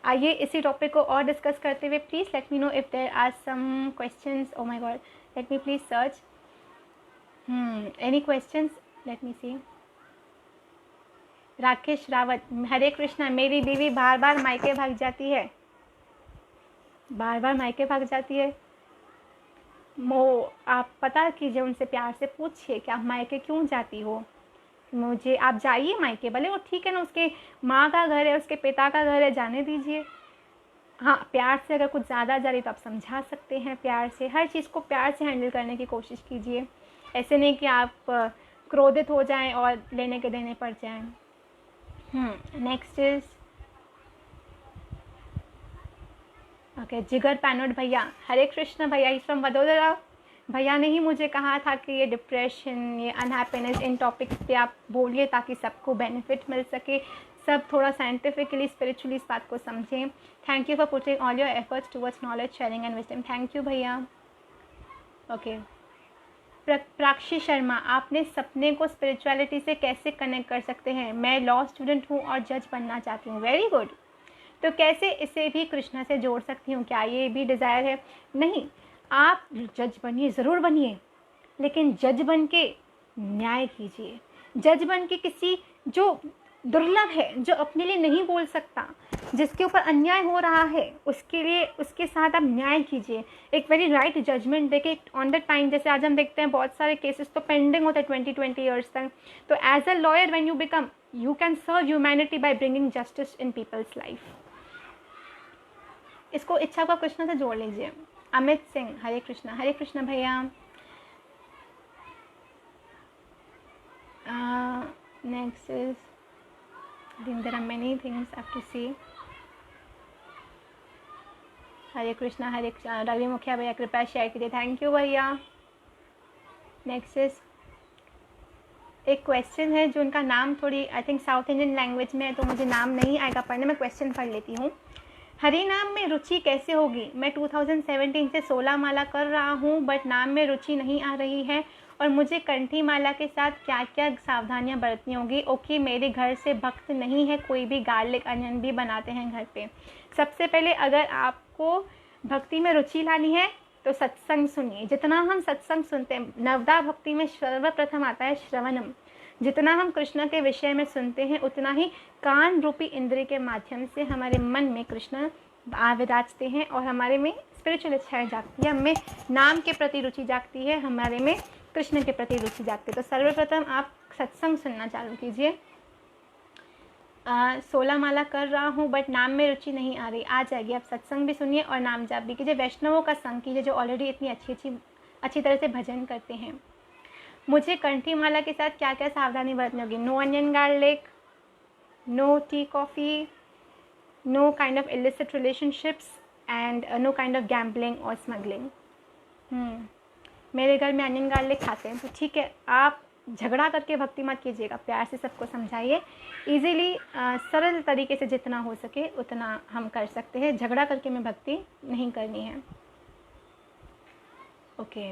Speaker 1: आइए इसी टॉपिक को और डिस्कस करते हुए please let me know if there are some questions. Oh my god, let me please search any questions, let me see. Rakesh Rawat, Hare Krishna, मेरी बीवी बार बार मायके भाग जाती है, बार बार मायके भाग जाती है। आप पता कीजिए, उनसे प्यार से पूछिए कि आप मायके क्यों जाती हो। मुझे आप जाइए मायके, भले वो ठीक है ना, उसके माँ का घर है, उसके पिता का घर है, जाने दीजिए। हाँ, प्यार से अगर कुछ ज़्यादा जा रही तो आप समझा सकते हैं प्यार से, हर चीज़ को प्यार से हैंडल करने की कोशिश कीजिए। ऐसे नहीं कि आप क्रोधित हो जाएं और लेने के देने पड़ जाएं। नेक्स्ट इज़ ओके, जिगर पैनोट भैया, हरे कृष्ण भैया, इज फ्रॉम वडोदरा। भैया ने ही मुझे कहा था कि ये डिप्रेशन, ये अनहैप्पीनेस, इन टॉपिक्स पे आप बोलिए ताकि सबको बेनिफिट मिल सके, सब थोड़ा साइंटिफिकली स्पिरिचुअली इस बात को समझें। Thank you for putting all your efforts towards knowledge sharing and wisdom. Thank you भैया। ओके, प्राक्षी शर्मा, आपने सपने को स्पिरिचुअलिटी से कैसे कनेक्ट कर सकते हैं? मैं लॉ स्टूडेंट हूँ और जज बनना चाहती हूँ। Very good. तो कैसे इसे भी कृष्णा से जोड़ सकती हूँ? क्या ये भी डिज़ायर है? नहीं, आप जज बनिए, ज़रूर बनिए, लेकिन जज बन के न्याय कीजिए। जज बन के किसी जो दुर्लभ है, जो अपने लिए नहीं बोल सकता, जिसके ऊपर अन्याय हो रहा है, उसके लिए उसके साथ आप न्याय कीजिए। एक वेरी राइट जजमेंट देके ऑन द टाइम। जैसे आज हम देखते हैं बहुत सारे केसेस तो पेंडिंग होते हैं 20-20 ईयर्स तक। तो as a lawyer when you become, you can serve humanity by bringing justice in people's life. इसको इच्छा को कृष्ण से जोड़ लीजिए। अमित सिंह, हरे कृष्ण भैया। Next is, I think there are many things I have to see. हरे कृष्णा रवि मुखिया भैया, कृपया शेयर कीजिए। थैंक यू भैया। नेक्स्ट इज, एक क्वेश्चन है जो उनका नाम थोड़ी I think south Indian language में है, तो मुझे नाम नहीं आएगा पढ़ने में। क्वेश्चन पढ़ लेती हूँ। हरि नाम में रुचि कैसे होगी? मैं 2017 से 16 माला कर रहा हूँ, बट नाम में रुचि नहीं आ रही है, और मुझे कंठी माला के साथ क्या क्या सावधानियां बरतनी होगी? ओके, मेरे घर से भक्त नहीं है कोई भी, गार्लिक अनियन भी बनाते हैं घर पे। सबसे पहले अगर आपको भक्ति में रुचि लानी है तो सत्संग सुनिए। जितना हम सत्संग सुनते हैं, नवदा भक्ति में सर्वप्रथम आता है श्रवणम। जितना हम कृष्ण के विषय में सुनते हैं, उतना ही कान रूपी इंद्रिय के माध्यम से हमारे मन में कृष्ण विराजते हैं और हमारे में स्पिरिचुअल इच्छाएं जागती है, हमें नाम के प्रति रुचि जागती है, हमारे में कृष्ण के प्रति रुचि जागती है। तो सर्वप्रथम आप सत्संग सुनना चालू कीजिए। 16 माला कर रहा हूँ बट नाम में रुचि नहीं आ रही, आ जाएगी। आप सत्संग भी सुनिए और नाम जाप भी कीजिए। वैष्णवों का संग कीजिए जो ऑलरेडी इतनी अच्छी तरह से भजन करते हैं। मुझे कंठी माला के साथ क्या क्या सावधानी बरतनी होगी? No onion garlic, no tea coffee, no kind of illicit relationships and no kind of gambling और स्मगलिंग। मेरे घर में अनियन गार्लिक खाते हैं, तो ठीक है, आप झगड़ा करके भक्ति मत कीजिएगा, प्यार से सबको समझाइए। इजीली सरल तरीके से जितना हो सके उतना हम कर सकते हैं। झगड़ा करके में भक्ति नहीं करनी है। ओके।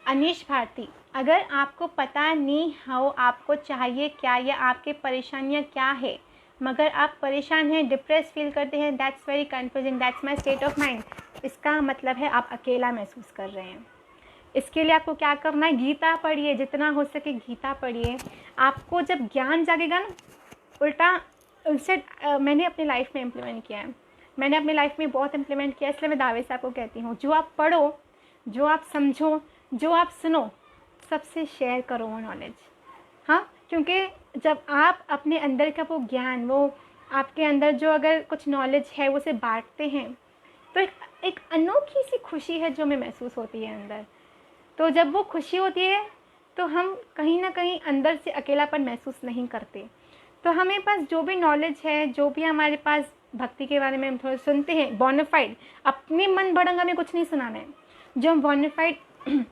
Speaker 1: अनीश भारती, अगर आपको पता नहीं हो आपको चाहिए क्या या आपकी परेशानियाँ क्या है, मगर आप परेशान हैं, डिप्रेस फील करते हैं, that's very confusing, that's my state of mind. इसका मतलब है आप अकेला महसूस कर रहे हैं। इसके लिए आपको क्या करना है? गीता पढ़िए, जितना हो सके गीता पढ़िए। आपको जब ज्ञान जागेगा ना, उल्टा उससे मैंने अपनी लाइफ में इम्प्लीमेंट किया है, मैंने अपनी लाइफ में बहुत इम्प्लीमेंट किया, इसलिए मैं दावे से आपको कहती हूँ, जो आप पढ़ो, जो आप समझो, जो आप सुनो, सबसे शेयर करो वो नॉलेज। हाँ, क्योंकि जब आप अपने अंदर का वो ज्ञान, वो आपके अंदर जो अगर कुछ नॉलेज है वो उसे बांटते हैं, तो एक अनोखी सी खुशी है जो हमें महसूस होती है अंदर। तो जब वो खुशी होती है तो हम कहीं ना कहीं अंदर से अकेलापन महसूस नहीं करते। तो हमें पास जो भी नॉलेज है, जो भी हमारे पास भक्ति के बारे में हम थोड़ा सुनते हैं, बोनाफाइड, अपने मन भड़ंगा में कुछ नहीं सुनाना है। जो हम बोनाफाइड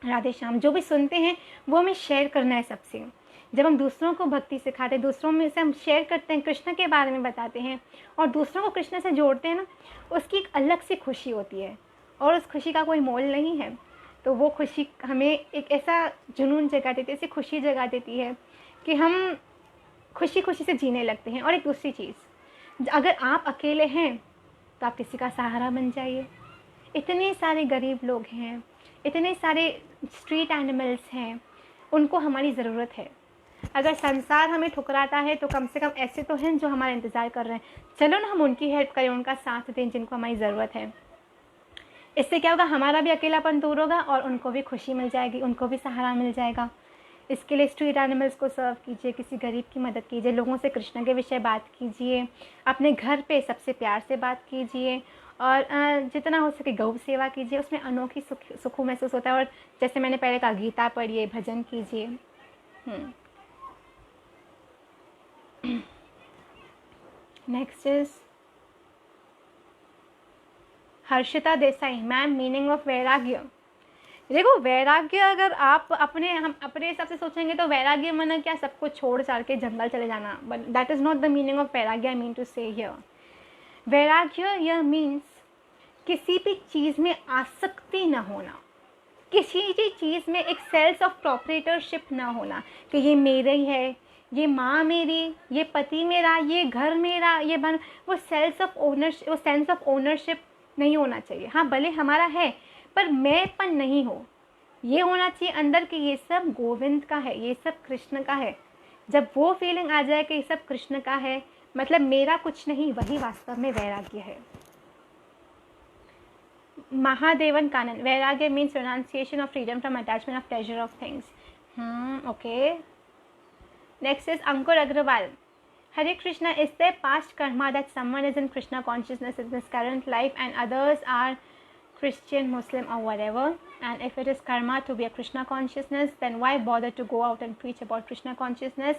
Speaker 1: राधे श्याम जो भी सुनते हैं वो हमें शेयर करना है सबसे। जब हम दूसरों को भक्ति सिखाते हैं, दूसरों में से हम शेयर करते हैं, कृष्ण के बारे में बताते हैं और दूसरों को कृष्ण से जोड़ते हैं ना, उसकी एक अलग सी खुशी होती है और उस खुशी का कोई मोल नहीं है। तो वो खुशी हमें एक ऐसा जुनून जगा देती है, ऐसी खुशी जगा देती है कि हम खुशी खुशी से जीने लगते हैं। और एक दूसरी चीज़, अगर आप अकेले हैं तो आप किसी का सहारा बन जाइए। इतने सारे गरीब लोग हैं, इतने सारे स्ट्रीट एनिमल्स हैं, उनको हमारी ज़रूरत है। अगर संसार हमें ठुकराता है तो कम से कम ऐसे तो हैं जो हमारा इंतज़ार कर रहे हैं, चलो ना हम उनकी हेल्प करें, उनका साथ दें जिनको हमारी ज़रूरत है। इससे क्या होगा? हमारा भी अकेलापन दूर होगा और उनको भी खुशी मिल जाएगी, उनको भी सहारा मिल जाएगा। इसके लिए स्ट्रीट एनिमल्स को सर्व कीजिए, किसी गरीब की मदद कीजिए, लोगों से कृष्ण के विषय बात कीजिए, अपने घर पे सबसे प्यार से बात कीजिए और जितना हो सके गौ सेवा कीजिए, उसमें अनोखी सुख महसूस होता है। और जैसे मैंने पहले कहा, गीता पढ़िए, भजन कीजिए। Next is Harshita Desai, ma'am meaning of वैराग्य। देखो वैराग्य अगर आप हम अपने हिसाब से सोचेंगे तो वैराग्य माना क्या, सब कुछ छोड़ छाड़ के जंगल चले जाना, but that is not the meaning of वैराग्य आई मीन टू से हियर। वैराग्य यह मीन्स किसी भी चीज़ में आसक्ति न होना, किसी भी चीज़ में एक सेल्स ऑफ प्रोप्राइटरशिप ना होना कि ये मेरा ही है, ये माँ मेरी, ये पति मेरा, ये घर मेरा, ये बन, वो सेल्स ऑफ ओनरशिप, वो सेंस ऑफ ओनरशिप नहीं होना चाहिए। हाँ भले हमारा है पर मैंपन नहीं हो, ये होना चाहिए अंदर कि ये सब गोविंद का है, ये सब कृष्ण का है। जब वो फीलिंग आ जाए कि ये सब कृष्ण का है, मतलब मेरा कुछ नहीं, वही वास्तव में वैराग्य है। महादेवन कानन, वैराग्य means renunciation of freedom from attachment of pleasure of things. Okay. Next is Ankur Agrawal. Hare Krishna, is there past karma that someone is in Krishna consciousness in this current life and others are Christian, Muslim or whatever? And if it is karma to be a Krishna consciousness, then why bother to go out and preach about Krishna consciousness?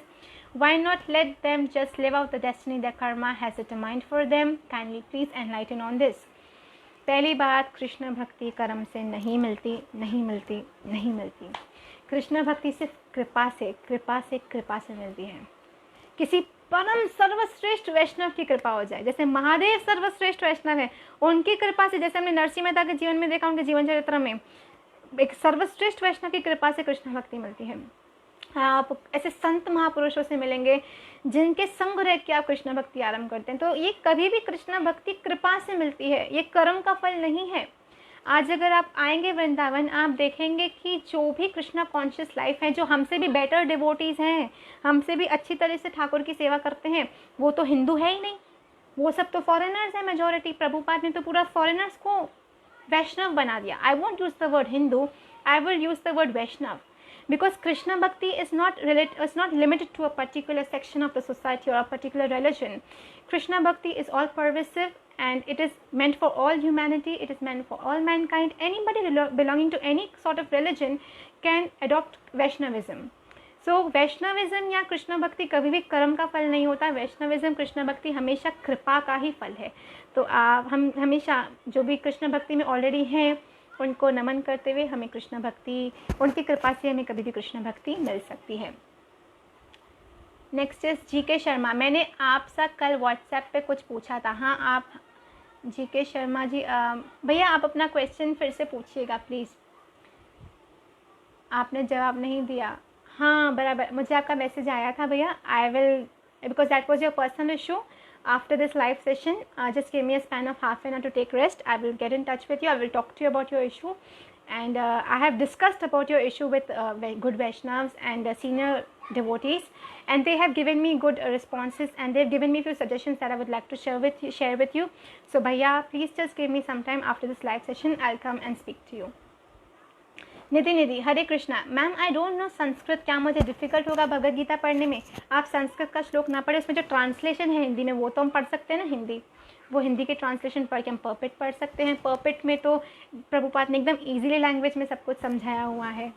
Speaker 1: Why not let them just live out the destiny that karma has determined for them? Kindly please enlighten on this. पहली बात, कृष्ण भक्ति कर्म से नहीं मिलती, नहीं मिलती, नहीं मिलती। कृष्ण भक्ति सिर्फ कृपा से, कृपा से, कृपा से मिलती है। किसी परम सर्वश्रेष्ठ वैष्णव की कृपा हो जाए, जैसे महादेव सर्वश्रेष्ठ वैष्णव है, उनकी कृपा से, जैसे हमने नरसिंह मेहता के जीवन में देखा, उनके जीवन चरित्र में एक सर्वश्रेष्ठ वैष्णव की कृपा से कृष्ण भक्ति मिलती है। आप ऐसे संत महापुरुषों से मिलेंगे जिनके संग रह के आप कृष्ण भक्ति आरंभ करते हैं, तो ये कभी भी कृष्ण भक्ति कृपा से मिलती है, ये कर्म का फल नहीं है। आज अगर आप आएंगे वृंदावन, आप देखेंगे कि जो भी कृष्णा कॉन्शियस लाइफ है, जो हमसे भी बेटर डिवोटीज हैं, हमसे भी अच्छी तरह से ठाकुर की सेवा करते हैं, वो तो हिंदू है ही नहीं, वो सब तो फॉरेनर्स हैं मेजॉरिटी। प्रभुपाद ने तो पूरा फॉरेनर्स को वैष्णव बना दिया। I won't use the word Hindu, I will use the word Vaishnav, because Krishna Bhakti is not limited to a particular section of the society or a particular religion. Krishna Bhakti is all pervasive and it is meant for all humanity, it is meant for all mankind. Anybody belonging to any sort of religion can adopt Vaishnavism. So Vaishnavism या कृष्ण भक्ति कभी भी कर्म का फल नहीं होता। Vaishnavism, Krishna भक्ति हमेशा कृपा का ही फल है। तो हम हमेशा जो भी कृष्ण भक्ति में ऑलरेडी हैं उनको नमन करते हुए हमें कृष्ण भक्ति, उनकी कृपा से हमें कभी भी कृष्ण भक्ति मिल सकती है। नेक्स्ट इज जीके शर्मा, मैंने आपसे कल व्हाट्सएप पे कुछ पूछा था। हाँ आप जीके शर्मा जी, भैया आप अपना क्वेश्चन फिर से पूछिएगा प्लीज़, आपने जवाब नहीं दिया। हाँ बराबर, मुझे आपका मैसेज आया था भैया। I will, because that was your personal issue. After this live session, just give me a span of half an hour to take rest. I will get in touch with you. I will talk to you about your issue, and I have discussed about your issue with good Vaishnavas and senior devotees, and they have given me good responses, and they have given me few suggestions that I would like to share with you. So bhaiya, please just give me some time after this live session. I'll come and speak to you. Nidhi, Hare Krishna ma'am, I don't no Sanskrit, क्या मुझे difficult होगा भगवद गीता पढ़ने में? आप संस्कृत का श्लोक ना पढ़े, उसमें जो ट्रांसलेशन है हिंदी में वो तो हम पढ़ सकते हैं ना हिंदी, वो हिंदी के ट्रांसलेशन पढ़ के हम परफेक्ट पढ़ सकते हैं। परफेक्ट में तो प्रभुपाद ने एकदम ईजिली लैंग्वेज में सब कुछ समझाया हुआ है।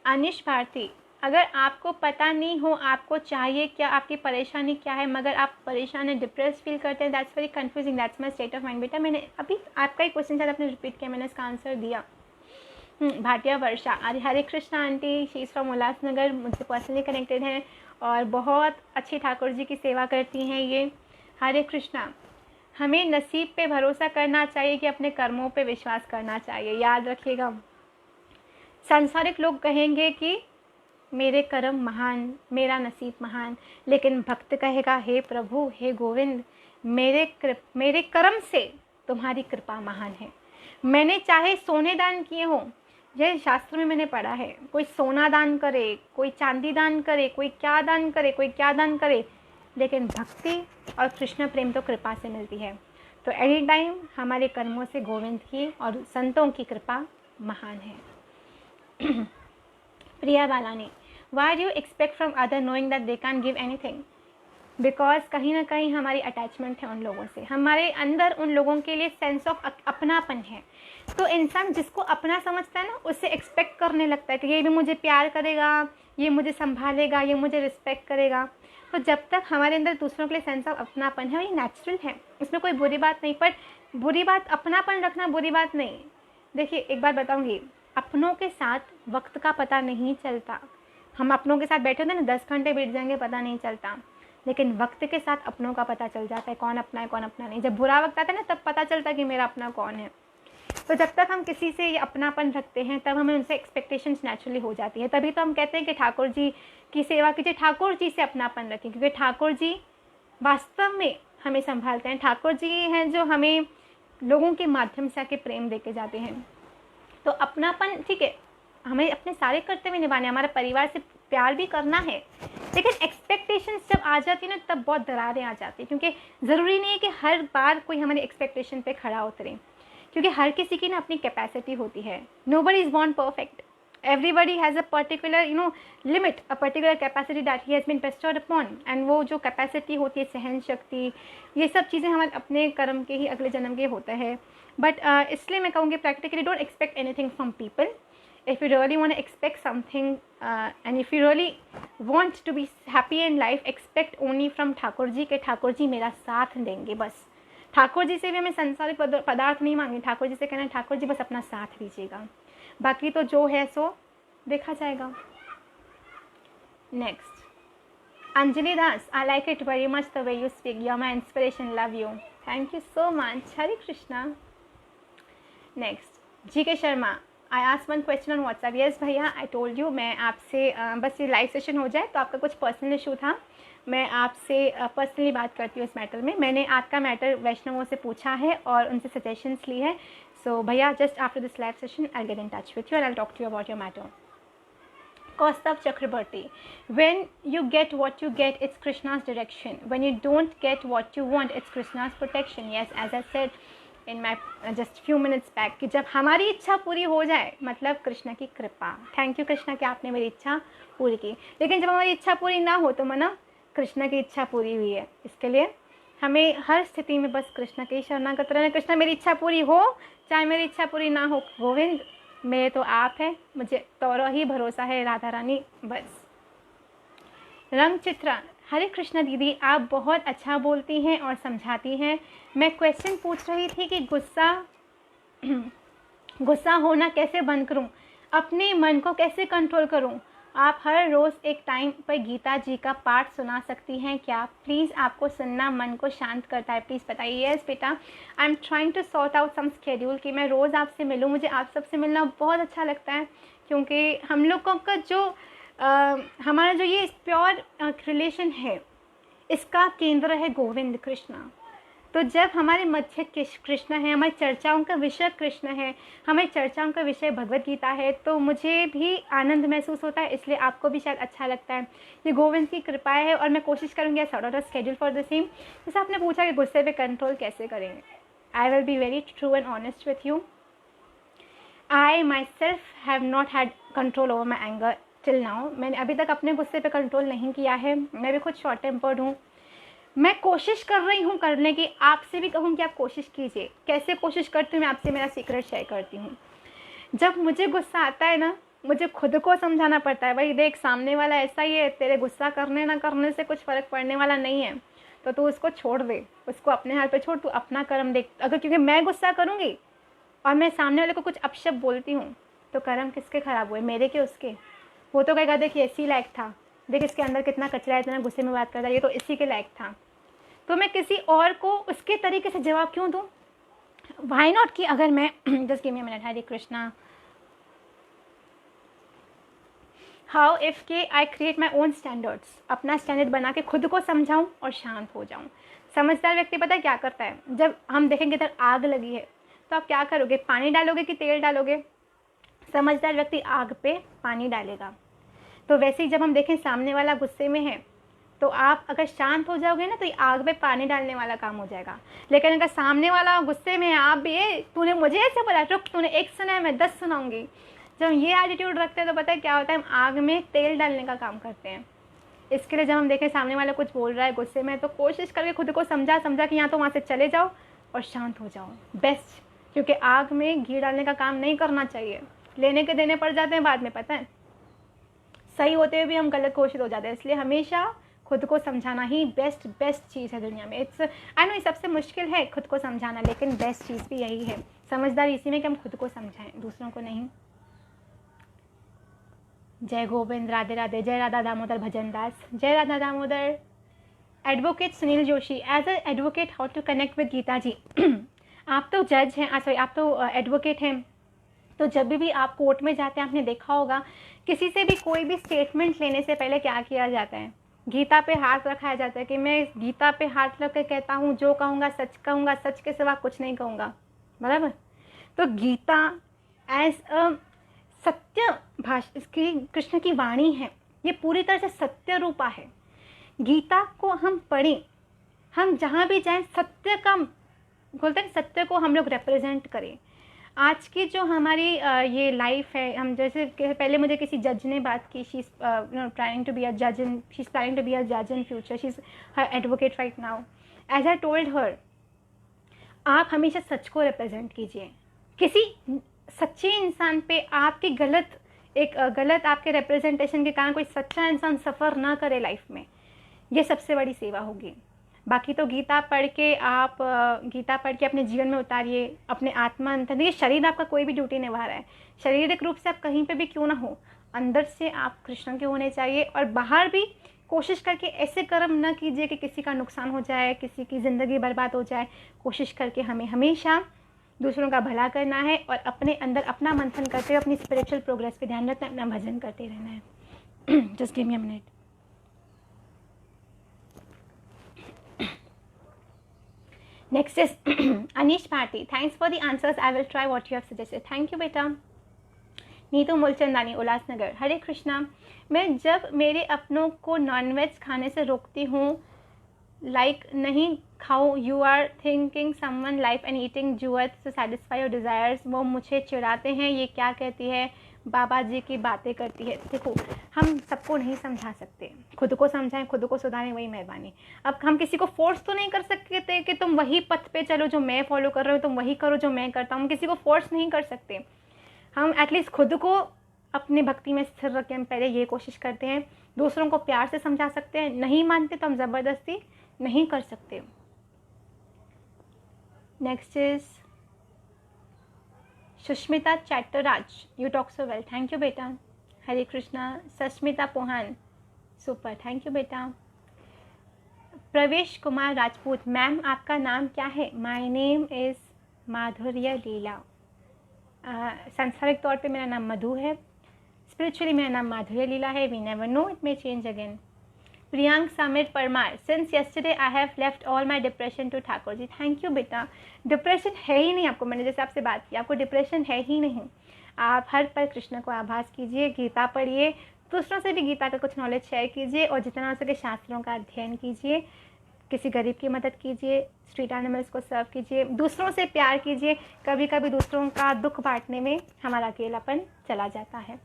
Speaker 1: अनिश भारती, अगर आपको पता नहीं हो आपको चाहिए क्या, आपकी परेशानी क्या है, मगर आप परेशान हैं, डिप्रेस फील करते हैं, that's very confusing, that's my state of mind. बेटा मैंने अभी आपका ही क्वेश्चन शायद आपने रिपीट किया, मैंने इसका आंसर दिया। भाटिया वर्षा, अरे Hare Krishna aunty, she is from Ulhasnagar, मुझसे पर्सनली कनेक्टेड हैं और बहुत अच्छी ठाकुर जी की सेवा करती हैं ये। हरे कृष्णा, हमें नसीब पे भरोसा करना चाहिए कि अपने कर्मों पे विश्वास करना चाहिए। याद रखिएगा, सांसारिक लोग कहेंगे कि मेरे कर्म महान, मेरा नसीब महान, लेकिन भक्त कहेगा हे प्रभु, हे गोविंद, मेरे कर्म से तुम्हारी कृपा महान है। मैंने चाहे सोने दान किए हों, यह शास्त्र में मैंने पढ़ा है, कोई सोना दान करे, कोई चांदी दान करे, कोई क्या दान करे, कोई क्या दान करे, लेकिन भक्ति और कृष्ण प्रेम तो कृपा से मिलती है। तो एनी टाइम हमारे कर्मों से गोविंद की और संतों की कृपा महान है। प्रिया Balani, why do you expect from other knowing that they can't give anything? Because कहीं ना कहीं हमारी अटैचमेंट है उन लोगों से, हमारे अंदर उन लोगों के लिए सेंस ऑफ अपनापन है। तो इंसान जिसको अपना समझता है ना, उससे एक्सपेक्ट करने लगता है कि ये भी मुझे प्यार करेगा, ये मुझे संभालेगा, ये मुझे रिस्पेक्ट करेगा। तो जब तक हमारे अंदर दूसरों के लिए सेंस ऑफ अपनापन है, और ये नेचुरल है, इसमें कोई बुरी बात नहीं। पर बुरी बात, अपनापन रखना बुरी बात नहीं। देखिए एक बात बताऊंगी, अपनों के साथ वक्त का पता नहीं चलता। हम अपनों के साथ बैठे होते हैं ना, 10 घंटे बीत जाएंगे पता नहीं चलता, लेकिन वक्त के साथ अपनों का पता चल जाता है, कौन अपना है कौन अपना नहीं। जब बुरा वक्त आता है ना, तब पता चलता है कि मेरा अपना कौन है। तो जब तक हम किसी से ये अपनापन रखते हैं, तब हमें उनसे एक्सपेक्टेशंस नेचुरली हो जाती है। तभी तो हम कहते हैं कि ठाकुर जी की सेवा कीजिए, ठाकुर जी से अपनापन रखें, क्योंकि ठाकुर जी वास्तव में हमें संभालते हैं। ठाकुर जी हैं जो हमें लोगों के माध्यम से आके प्रेम देके जाते हैं। तो अपनापन ठीक है, हमें अपने सारे कर्तव्य निभाने, हमारे परिवार से प्यार भी करना है, लेकिन एक्सपेक्टेशंस जब आ जाती है ना, तब बहुत दरारें आ जाती है। क्योंकि ज़रूरी नहीं है कि हर बार कोई हमारे एक्सपेक्टेशन पे खड़ा उतरे, क्योंकि हर किसी की ना अपनी कैपेसिटी होती है। Nobody is born perfect, everybody has a particular limit, a particular capacity that he has been bestowed upon. And वो जो कैपेसिटी होती है, सहन शक्ति, ये सब चीज़ें हमारे अपने कर्म के ही अगले जन्म के होता है। बट इसलिए मैं कहूँगी practically don't expect anything from people. If you really want to expect something and if you really want to be happy in life, expect only from Thakur ji के ठाकुर जी मेरा साथ देंगे। बस ठाकुर जी से भी हमें संसारिक पदार्थ नहीं मांगे, ठाकुर जी से कहना है ठाकुर जी बस अपना साथ दीजिएगा, बाकी तो जो है सो देखा जाएगा। Next, Anjali Das, I like it very much the way you speak, you are my inspiration, love you, thank you so much, Hare Krishna. Next, G K Sharma, I ask one question on WhatsApp. Yes भैया, आई टोल्ड यू, मैं आपसे बस ये live session हो जाए तो आपका कुछ पर्सनल इशू था, मैं आपसे पर्सनली बात करती हूँ इस मैटर में। मैंने आपका मैटर वैष्णवों से पूछा है और उनसे सजेशंस ली है। सो भैया, just after this live session I get in touch with you and I talk to you about your matter. Kaustav Chakrabarti, when you get what you get, it's Krishna's direction. When you don't get what you want, it's Krishna's protection. Yes, as I said in my just few minutes back, कि जब हमारी इच्छा पूरी हो जाए मतलब कृष्ण की कृपा। थैंक यू कृष्णा कि आपने मेरी इच्छा पूरी की। लेकिन जब हमारी इच्छा पूरी ना हो तो माना कृष्ण की इच्छा पूरी हुई है। इसके लिए हमें हर स्थिति में बस कृष्ण की शरणागत रहना। कृष्ण मेरी इच्छा पूरी हो चाहे मेरी इच्छा पूरी ना हो, गोविंद मेरे तो आप है, मुझे तोरो ही भरोसा है राधा रानी बस। रंग चित्रा, हरे कृष्णा दीदी, आप बहुत अच्छा बोलती हैं और समझाती हैं। मैं क्वेश्चन पूछ रही थी कि गुस्सा होना कैसे बंद करूं, अपने मन को कैसे कंट्रोल करूं। आप हर रोज़ एक टाइम पर गीता जी का पाठ सुना सकती हैं क्या प्लीज़? आपको सुनना मन को शांत करता है, प्लीज़ बताइए। यस बेटा, I am trying to sort out some schedule कि मैं रोज़ आपसे मिलूँ। मुझे आप सबसे मिलना बहुत अच्छा लगता है, क्योंकि हम लोगों का जो हमारा जो ये प्योर रिलेशन है, इसका केंद्र है गोविंद कृष्णा। तो जब हमारे मध्य कृष्ण है, हमारी चर्चाओं का विषय कृष्ण है, हमारी चर्चाओं का विषय भगवत गीता है, तो मुझे भी आनंद महसूस होता है, इसलिए आपको भी शायद अच्छा लगता है। ये गोविंद की कृपा है और मैं कोशिश करूँगी sort out schedule for the same. जैसे आपने पूछा कि गुस्से पे कंट्रोल कैसे करेंगे, I will be very true and honest with you. I my self have not had control over my anger till now. मैंने अभी तक अपने गुस्से पे कंट्रोल नहीं किया है। मैं भी खुद शॉर्ट टेम्पर्ड हूँ। मैं कोशिश कर रही हूँ करने की, आपसे भी कहूँ कि आप कोशिश कीजिए। कैसे कोशिश करती हूँ मैं आपसे मेरा सीक्रेट शेयर करती हूँ। जब मुझे गुस्सा आता है ना, मुझे खुद को समझाना पड़ता है, भाई देख सामने वाला ऐसा ही है, तेरे गुस्सा करने ना करने से कुछ फ़र्क पड़ने वाला नहीं है, तो तू उसको छोड़ दे, उसको अपने हाल पे छोड़, तू अपना कर्म देख। अगर क्योंकि मैं गुस्सा करूँगी और मैं सामने वाले को कुछ अपशब्द बोलती हूँ तो कर्म किसके ख़राब हुए, मेरे के उसके? वो तो कहेगा देख इसी लायक था, देख इसके अंदर कितना कचरा है, इतना गुस्से में बात करता है, ये तो इसी के लायक था। तो मैं किसी और को उसके तरीके से जवाब क्यों दूँ? वाई नॉट कि अगर मैं just give me a minute. Hare Krishna. How if के I create my own standards, अपना स्टैंडर्ड बना के खुद को समझाऊँ और शांत हो जाऊँ। समझदार व्यक्ति पता है क्या करता है? जब हम देखेंगे इधर आग लगी है तो आप क्या करोगे, पानी डालोगे कि तेल डालोगे? समझदार व्यक्ति आग पे पानी डालेगा। तो वैसे ही जब हम देखें सामने वाला गुस्से में है तो आप अगर शांत हो जाओगे ना तो ये आग पे पानी डालने वाला काम हो जाएगा। लेकिन अगर सामने वाला गुस्से में है, आप भी तूने मुझे ऐसे बोला, रुक तूने एक सुना है मैं 10 सुनाऊंगी, जब ये एटीट्यूड रखते हैं तो पता है क्या होता है, हम आग में तेल डालने का काम करते हैं। इसके लिए जब हम देखें सामने वाला कुछ बोल रहा है गुस्से में, तो कोशिश करके खुद को समझा कि यहाँ तो वहाँ से चले जाओ और शांत हो जाओ, बेस्ट। क्योंकि आग में घी डालने का काम नहीं करना चाहिए, लेने के देने पड़ जाते हैं बाद में, पता है, सही होते हुए भी हम गलत घोषित हो जाते हैं। इसलिए हमेशा खुद को समझाना ही बेस्ट चीज़ है दुनिया में। इट्स आई नो ये सबसे मुश्किल है खुद को समझाना, लेकिन बेस्ट चीज़ भी यही है। समझदारी इसी में कि हम खुद को समझाएं, दूसरों को नहीं। जय गोविंद, राधे राधे, जय राधा दामोदर भजन दास, जय Radha Damodar. Advocate Sunil Joshi, as a advocate how to connect with Geeta ji. आप तो जज हैं, सॉरी आप तो एडवोकेट हैं, तो जब भी आप कोर्ट में जाते हैं आपने देखा होगा किसी से भी कोई भी स्टेटमेंट लेने से पहले क्या किया जाता है, गीता पे हाथ रखाया जाता है कि मैं गीता पे हाथ रख के कहता हूँ जो कहूँगा सच के सिवा कुछ नहीं कहूँगा, बराबर। तो गीता एज अ सत्य भाषा, इसकी कृष्ण की वाणी है, ये पूरी तरह से सत्य रूपा है। गीता को हम पढ़ें, हम जहाँ भी जाएं सत्य का बोलते हैं, सत्य को हम लोग रिप्रेजेंट करें। आज की जो हमारी ये लाइफ है, हम जैसे पहले मुझे किसी जज ने बात की, she is trying to be a जज in, she is planning to be a जज in future, she is her advocate right now. As I told her, आप हमेशा सच को रिप्रेजेंट कीजिए। किसी सच्चे इंसान पे आपकी गलत आपके रिप्रेजेंटेशन के कारण कोई सच्चा इंसान सफ़र ना करे लाइफ में, ये सबसे बड़ी सेवा होगी। बाकी तो गीता पढ़ के आप गीता पढ़ के अपने जीवन में उतारिए, अपने आत्मा अंतर। देखिए शरीर आपका कोई भी ड्यूटी निभा रहा है, शारीरिक रूप से आप कहीं पे भी क्यों ना हो, अंदर से आप कृष्ण के होने चाहिए। और बाहर भी कोशिश करके ऐसे कर्म न कीजिए कि किसी का नुकसान हो जाए, किसी की ज़िंदगी बर्बाद हो जाए। कोशिश करके हमें हमेशा दूसरों का भला करना है और अपने अंदर अपना मंथन करते हुए अपनी स्पिरिचुअल प्रोग्रेस पे ध्यान रखना, अपना भजन करते रहना है। Just give me a minute. Next is Anish Bharti. Thanks for the answers. I will try what you have suggested. Thank you बेटा। नीतू मूलचंदानी, उल्लासनगर, हरे कृष्णा। मैं जब मेरे अपनों को नॉनवेज खाने से रोकती हूँ, लाइक नहीं खाओ, you are thinking someone life and eating जुअत टू सेटिस्फाई योर डिज़ायर्स, वो मुझे चिढ़ाते हैं, ये क्या कहती है, बाबा जी की बातें करती है। देखो हम सबको नहीं समझा सकते, खुद को समझाएं, खुद को सुधारें, वही मेहरबानी। अब हम किसी को फोर्स तो नहीं कर सकते कि तुम वही पथ पे चलो जो मैं फॉलो कर रहा हूँ, तुम वही करो जो मैं करता हूँ। हम किसी को फोर्स नहीं कर सकते। हम एटलीस्ट खुद को अपने भक्ति में स्थिर रखें, हम पहले ये कोशिश करते हैं। दूसरों को प्यार से समझा सकते हैं, नहीं मानते तो हम ज़बरदस्ती नहीं कर सकते। Next is Sushmita Chatraj, you talk so well, thank you बेटा, Hare Krishna. Sasmita Pohan, super, thank you बेटा। प्रवेश कुमार राजपूत, मैम आपका नाम क्या है? माय नेम इज़ माधुर्य लीला। सांसारिक तौर पे मेरा नाम मधु है, स्पिरिचुअली मेरा नाम माधुर्य लीला है। We never know, it may change again. Priyank Samir Parmar, since yesterday I have left all my depression to Thakur ji, thank you बेटा। डिप्रेशन है ही नहीं आपको, मैंने जैसे आपसे बात की, आपको डिप्रेशन है ही नहीं। आप हर पल कृष्ण को आभास कीजिए, गीता पढ़िए, दूसरों से भी गीता का कुछ नॉलेज शेयर कीजिए और जितना हो सके शास्त्रों का अध्ययन कीजिए, किसी गरीब की मदद कीजिए, स्ट्रीट एनिमल्स को सर्व कीजिए, दूसरों से प्यार कीजिए। कभी कभी दूसरों का दुख बांटने में हमारा अकेलापन चला जाता है।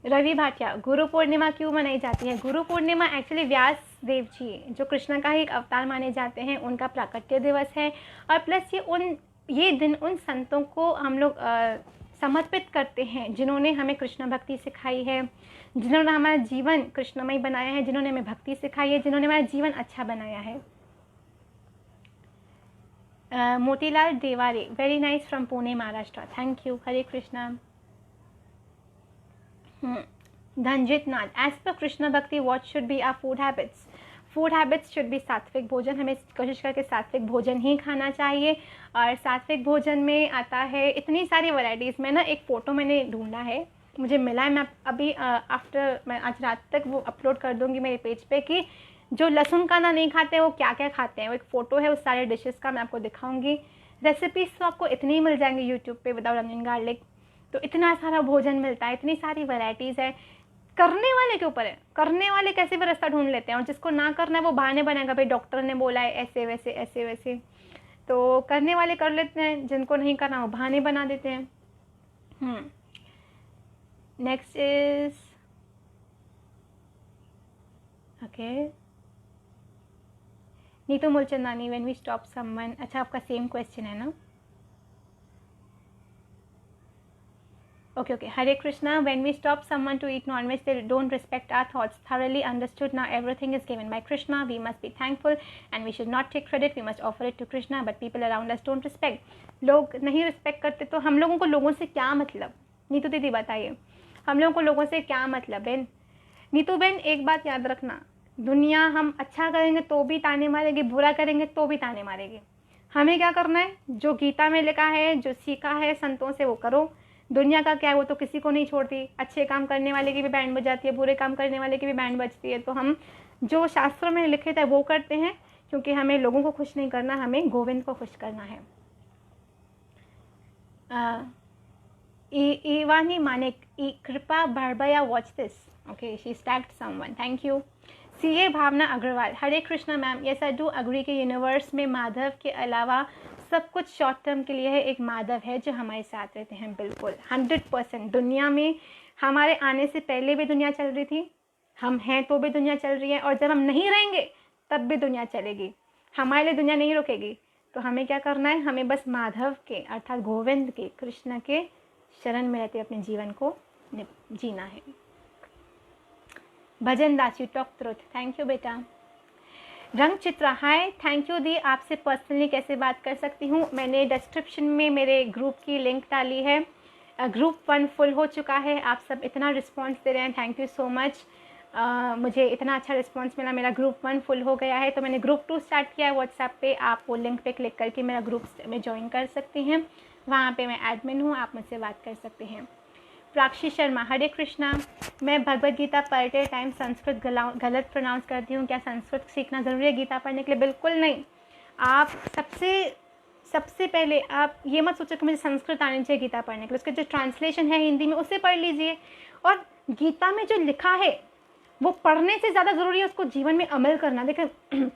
Speaker 1: रवि भाटिया, गुरु पूर्णिमा क्यों मनाई जाती है? गुरु पूर्णिमा एक्चुअली व्यास देव जी जो कृष्ण का ही एक अवतार माने जाते हैं, उनका प्राकट्य दिवस है। और प्लस ये दिन उन संतों को हम लोग समर्पित करते हैं जिन्होंने हमें कृष्ण भक्ति सिखाई है, जिन्होंने हमारा जीवन कृष्णमय बनाया है, जिन्होंने हमें भक्ति सिखाई है, जिन्होंने हमारा जीवन अच्छा बनाया है। Motilal Deware, very nice from Pune Maharashtra, thank you, Hare Krishna. Dhanjeet Nath, as per Krishna bhakti what should be our food habits? Food habits should be सात्विक भोजन, हमें कोशिश करके सात्विक भोजन ही खाना चाहिए। और सात्विक भोजन में आता है इतनी सारी वैरायटीज़ में ना, एक फ़ोटो मैंने ढूंढा है, मुझे मिला है, मैं अभी मैं आज रात तक वो अपलोड कर दूँगी मेरे पेज पे कि जो लहसुन का ना नहीं खाते वो क्या क्या खाते हैं। वो एक फ़ोटो है उस सारे डिशेज़ का, मैं आपको दिखाऊँगी। रेसिपीज़ तो आपको इतनी मिल जाएंगी यूट्यूब पे विदाउट अनियन गार्लिक, तो इतना सारा भोजन मिलता है, इतनी सारी वैरायटीज़ है। करने वाले के ऊपर है, करने वाले कैसे भी रास्ता ढूंढ लेते हैं, और जिसको ना करना है वो बहाने बनाएगा, भाई डॉक्टर ने बोला है ऐसे वैसे ऐसे वैसे। तो करने वाले कर लेते हैं, जिनको नहीं करना वो बहाने बना देते हैं। Next is okay, Neetu Mulchandani, when we stop someone. अच्छा आपका सेम क्वेश्चन है ना? Okay. Hare Krishna. When we stop someone to eat non-veg, they don't respect our thoughts. Thoroughly understood. Now everything is given by Krishna. We must be thankful and we should not take credit. We must offer it to Krishna. But people around us don't respect. लोग नहीं respect करते तो हम लोगों को लोगों से क्या मतलब? नीतू दीदी बताइए, हम लोगों को लोगों से क्या मतलब? बहन नीतू बहन, एक बात याद रखना, दुनिया हम अच्छा करेंगे तो भी ताने मारेगी, बुरा करेंगे तो भी ताने मारेगी। हमें क्या करना है? जो गीता में लिखा है, जो सीखा है संतों से, वो करो। दुनिया का क्या है, वो तो किसी को नहीं छोड़ती। अच्छे काम करने वाले की भी बैंड बजाती है, बुरे काम करने वाले की भी बैंड बजती है। तो हम जो शास्त्रों में लिखित है वो करते हैं, क्योंकि हमें लोगों को खुश नहीं करना, हमें गोविंद को खुश करना है। Ivani Manik, Kripa Barbaya, watch this. Okay, she tagged someone. Thank you. CA Bhavna Agarwal, Hare Krishna ma'am. Yes I do agree कि यूनिवर्स में माधव के अलावा सब कुछ शॉर्ट टर्म के लिए है। एक माधव है जो हमारे साथ रहते हैं। बिल्कुल 100%। दुनिया में हमारे आने से पहले भी दुनिया चल रही थी, हम हैं तो भी दुनिया चल रही है, और जब हम नहीं रहेंगे तब भी दुनिया चलेगी। हमारे लिए दुनिया नहीं रुकेगी। तो हमें क्या करना है? हमें बस माधव के अर्थात गोविंद के, कृष्ण के शरण में रहते अपने जीवन को जीना है। Bhajan Das, you talk truth. Thank you बेटा। Rang Chitra, hi, thank you दी। आपसे पर्सनली कैसे बात कर सकती हूँ? मैंने डिस्क्रिप्शन में मेरे ग्रुप की लिंक डाली है। ग्रुप 1 फुल हो चुका है। आप सब इतना रिस्पांस दे रहे हैं, थैंक यू सो मच। मुझे इतना अच्छा रिस्पांस मिला। मेरा ग्रुप 1 फुल हो गया है, तो मैंने ग्रुप 2 स्टार्ट किया है व्हाट्सएप पे। आप वो लिंक पे क्लिक करके मेरा ग्रुप में ज्वाइन कर सकते हैं। वहाँ पे मैं एडमिन हूँ, आप मुझसे बात कर सकते हैं। प्राक्षी शर्मा, हरे कृष्णा। मैं भगवद गीता पढ़ते टाइम संस्कृत गलत प्रोनाउंस करती हूँ, क्या संस्कृत सीखना ज़रूरी है गीता पढ़ने के लिए? बिल्कुल नहीं। आप सबसे पहले आप ये मत सोचो कि मुझे संस्कृत आनी चाहिए गीता पढ़ने के लिए। उसका जो ट्रांसलेशन है हिंदी में उसे पढ़ लीजिए। और गीता में जो लिखा है वो पढ़ने से ज़्यादा ज़रूरी है उसको जीवन में अमल करना। देखिए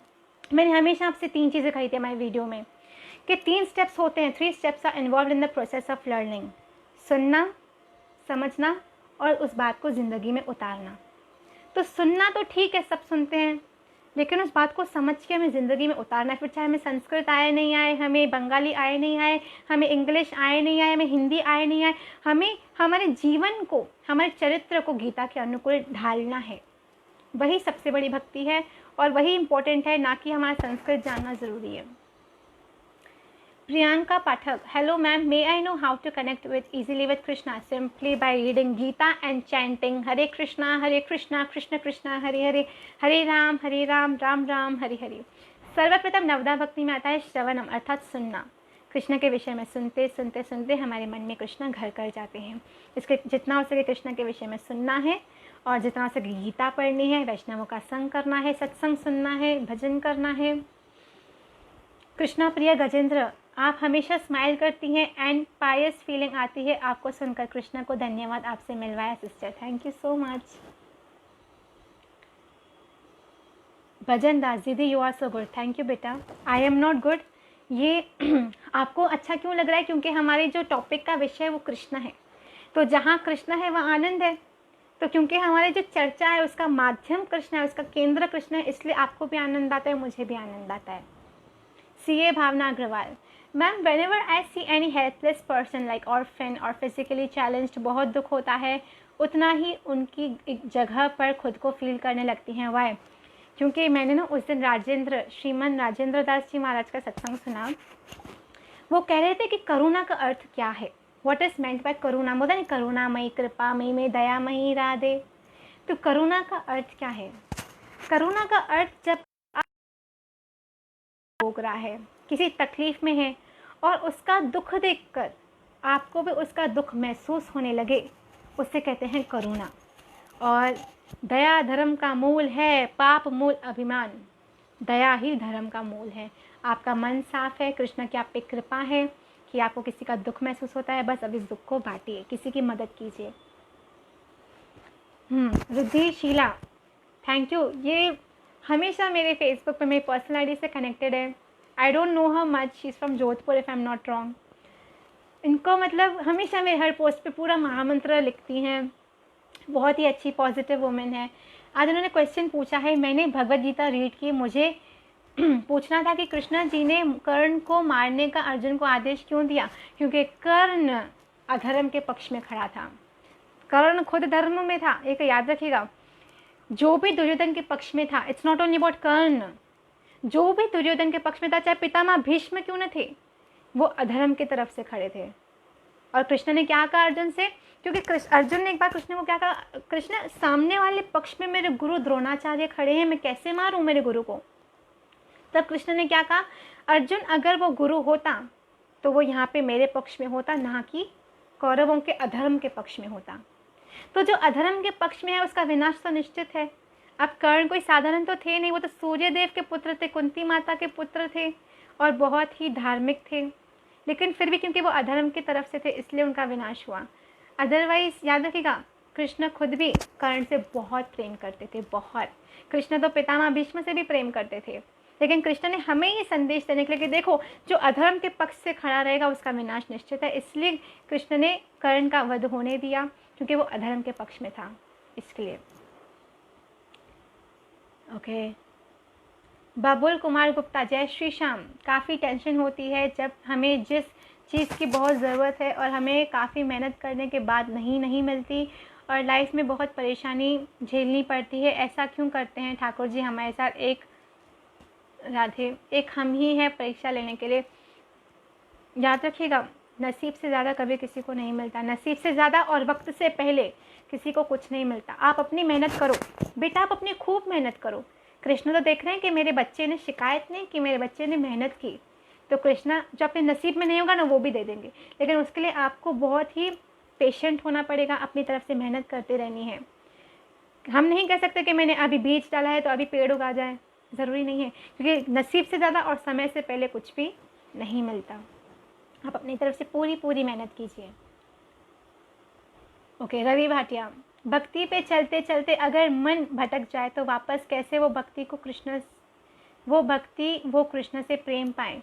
Speaker 1: मैंने हमेशा आपसे 3 चीज़ें कही थी हमारी वीडियो में कि 3 स्टेप्स होते हैं। 3 steps are involve in the process of learning. सुनना, समझना और उस बात को ज़िंदगी में उतारना। तो सुनना तो ठीक है, सब सुनते हैं, लेकिन उस बात को समझ के हमें ज़िंदगी में उतारना है। फिर चाहे हमें संस्कृत आए नहीं आए, हमें बंगाली आए नहीं आए, हमें इंग्लिश आए नहीं आए, हमें हिंदी आए नहीं आए, हमें हमारे जीवन को, हमारे चरित्र को गीता के अनुकूल ढालना है। वही सबसे बड़ी भक्ति है और वही इम्पोर्टेंट है, ना कि हमारा संस्कृत जानना ज़रूरी है। Priyanka Pathak, hello ma'am, may I know how to connect with easily with Krishna? Simply by reading Geeta and chanting Hare Krishna Krishna Krishna Hare Hare, Hare Ram Ram Ram Hare Hare. सर्वप्रथम नवदा भक्ति में आता है श्रवणम अर्थात सुनना। कृष्ण के विषय में सुनते सुनते सुनते हमारे मन में कृष्ण घर कर जाते हैं। इसके जितना हो सके कृष्ण के विषय में सुनना है, और जितना हो सके गीता पढ़नी है, वैष्णवों का संग करना है, सत्संग सुनना है, भजन करना है। कृष्णा प्रिय गजेंद्र, आप हमेशा स्माइल करती हैं एंड पायस फीलिंग आती है आपको सुनकर। कृष्णा को धन्यवाद आपसे मिलवाया sister, thank you so much. Bhajan Das, दीदी you are so good. Thank you बेटा, आई एम नॉट गुड। ये आपको अच्छा क्यों लग रहा है? क्योंकि हमारे जो टॉपिक का विषय है वो कृष्ण है, तो जहाँ कृष्ण है वहाँ आनंद है। तो क्योंकि हमारी जो चर्चा है उसका माध्यम कृष्ण है, उसका केंद्र कृष्ण है, इसलिए आपको भी आनंद आता है, मुझे भी आनंद आता है। CA Bhavna Agarwal, ma'am whenever I see any helpless person like orphan और फिजिकली चैलेंज्ड, बहुत दुख होता है, उतना ही उनकी एक जगह पर खुद को फील करने लगती हैं। वाई? क्योंकि मैंने ना उस दिन श्रीमन राजेंद्र दास जी महाराज का सत्संग सुना। वो कह रहे थे कि करुणा का अर्थ क्या है, व्हाट इज मेंट बाय करुणा। बोला नहीं, करुणामयी, कृपामयी में दयामयी राधे। तो करुणा का अर्थ क्या है? करुणा का अर्थ जब भोग रहा है, किसी तकलीफ में है और उसका दुख देखकर आपको भी उसका दुख महसूस होने लगे, उससे कहते हैं करुणा। और दया धर्म का मूल है, पाप मूल अभिमान। दया ही धर्म का मूल है। आपका मन साफ है, कृष्ण की आप पे कृपा है कि आपको किसी का दुख महसूस होता है, बस अब इस दुख को बांटिए, किसी की मदद कीजिए। Riddhi Sheela, thank you. ये हमेशा मेरे फेसबुक पे मेरी पर्सनल आईडी से कनेक्टेड है। आई don't no her much, she is from Jodhpur if I am not wrong. इनको मतलब हमेशा मेरे हर पोस्ट पे पूरा महामंत्र लिखती हैं, बहुत ही अच्छी पॉजिटिव वुमेन है। आज उन्होंने क्वेश्चन पूछा है, मैंने भगवद गीता रीड की, मुझे पूछना था कि कृष्ण जी ने कर्ण को मारने का अर्जुन को आदेश क्यों दिया? क्योंकि कर्ण अधर्म के पक्ष में खड़ा था। कर्ण खुद धर्म में था, एक याद रखिएगा। जो भी दुर्योधन के पक्ष में था, इट्स नॉट ओनली अबाउट कर्ण, जो भी दुर्योधन के पक्ष में था, चाहे पितामह भीष्म क्यों न थे, वो अधर्म की तरफ से खड़े थे। और कृष्ण ने क्या कहा अर्जुन से, क्योंकि अर्जुन ने एक बार कृष्ण को क्या कहा, कृष्ण सामने वाले पक्ष में मेरे गुरु द्रोणाचार्य खड़े हैं, मैं कैसे मारूं मेरे गुरु को। तब कृष्ण ने क्या कहा, अर्जुन अगर वो गुरु होता तो वो यहाँ पे मेरे पक्ष में होता, ना कि कौरवों के अधर्म के पक्ष में होता। तो जो अधर्म के पक्ष में है उसका विनाश तो निश्चित है। अब कर्ण कोई साधारण तो थे नहीं, वो तो सूर्यदेव के पुत्र थे, कुंती माता के पुत्र थे और बहुत ही धार्मिक थे, लेकिन फिर भी क्योंकि वो अधर्म की तरफ से थे इसलिए उनका विनाश हुआ। अदरवाइज याद रखिएगा, कृष्ण खुद भी कर्ण से बहुत प्रेम करते थे, बहुत। कृष्ण तो पितामह भीष्म से भी प्रेम करते थे, लेकिन कृष्ण ने हमें ये संदेश देने के लिए कि देखो जो अधर्म के पक्ष से खड़ा रहेगा उसका विनाश निश्चित है, इसलिए कृष्ण ने कर्ण का वध होने दिया, क्योंकि वो अधर्म के पक्ष में था, इसके लिए। ओके, बाबुल कुमार गुप्ता, जय श्री श्याम। काफ़ी टेंशन होती है जब हमें जिस चीज़ की बहुत ज़रूरत है और हमें काफ़ी मेहनत करने के बाद नहीं मिलती और लाइफ में बहुत परेशानी झेलनी पड़ती है। ऐसा क्यों करते हैं ठाकुर जी हमारे साथ? एक राधे, एक हम ही हैं परीक्षा लेने के लिए। याद रखिएगा, नसीब से ज़्यादा कभी किसी को नहीं मिलता, नसीब से ज़्यादा और वक्त से पहले किसी को कुछ नहीं मिलता। आप अपनी मेहनत करो बेटा, आप अपनी खूब मेहनत करो। कृष्ण तो देख रहे हैं कि मेरे बच्चे ने शिकायत नहीं की, मेरे बच्चे ने मेहनत की, तो कृष्णा जो अपने नसीब में नहीं होगा ना वो भी दे देंगे, लेकिन उसके लिए आपको बहुत ही पेशेंट होना पड़ेगा, अपनी तरफ से मेहनत करते रहनी है। हम नहीं कह सकते कि मैंने अभी बीज डाला है तो अभी पेड़ उगा जाए, ज़रूरी नहीं है, क्योंकि नसीब से ज़्यादा और समय से पहले कुछ भी नहीं मिलता। आप अपनी तरफ से पूरी मेहनत कीजिए। ओके, रवि भाटिया, भक्ति पे चलते चलते अगर मन भटक जाए तो वापस कैसे वो भक्ति वो कृष्ण से प्रेम पाए?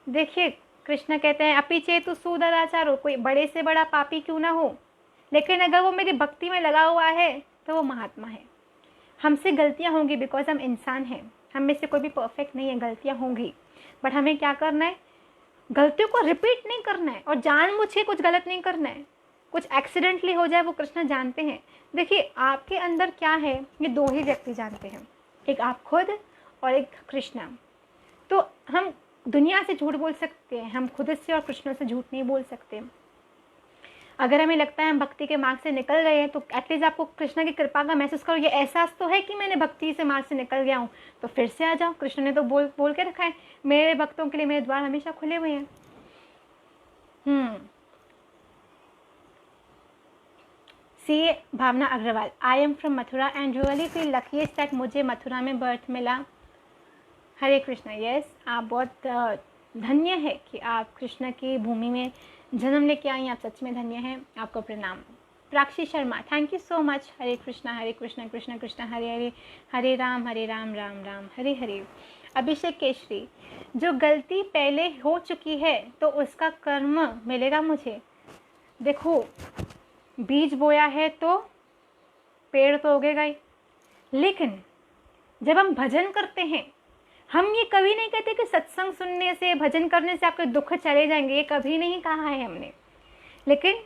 Speaker 1: देखिए, कृष्ण कहते हैं अपि चेतु सुदराचारो, कोई बड़े से बड़ा पापी क्यों ना हो, लेकिन अगर वो मेरी भक्ति में लगा हुआ है तो वो महात्मा है। हमसे गलतियाँ होंगी, बिकॉज हम इंसान हैं, हम में से कोई भी परफेक्ट नहीं है, गलतियाँ होंगी, बट हमें क्या करना है, गलतियों को रिपीट नहीं करना है और जानबूझ के कुछ गलत नहीं करना है। कुछ एक्सीडेंटली हो जाए वो कृष्ण जानते हैं। देखिए, आपके अंदर क्या है ये दो ही व्यक्ति जानते हैं, एक आप खुद और एक कृष्ण। तो हम दुनिया से झूठ बोल सकते हैं, हम खुद से और कृष्ण से झूठ नहीं बोल सकते। अगर हमें लगता है हम भक्ति के मार्ग से निकल गए हैं तो एटलीस्ट आपको कृष्ण की कृपा का महसूस करो, ये एहसास तो है कि मैंने भक्ति से मार्ग से निकल गया हूँ, तो फिर से आ जाओ। कृष्ण ने तो बोल के रखा है, मेरे भक्तों के लिए मेरे द्वार हमेशा खुले हुए हैं। C Bhavna Agarwal, I am from Mathura and really feel luckiest that मुझे मथुरा में बर्थ मिला। हरे कृष्णा, यस, आप बहुत धन्य है कि आप कृष्ण की भूमि में जन्म लेके आई, आप सच में धन्य हैं, आपको प्रणाम। Prakshi Sharma, thank you so much. Hare Krishna Krishna Krishna Hare Hare, Hare Ram Ram Ram Hare Hare. Abhishek Keshari, जो गलती पहले हो चुकी है तो उसका कर्म मिलेगा मुझे। देखो, बीज बोया है तो पेड़ तो उगेगा ही, लेकिन जब हम भजन करते हैं, हम ये कभी नहीं कहते कि सत्संग सुनने से, भजन करने से आपके दुख चले जाएंगे, ये कभी नहीं कहा है हमने। लेकिन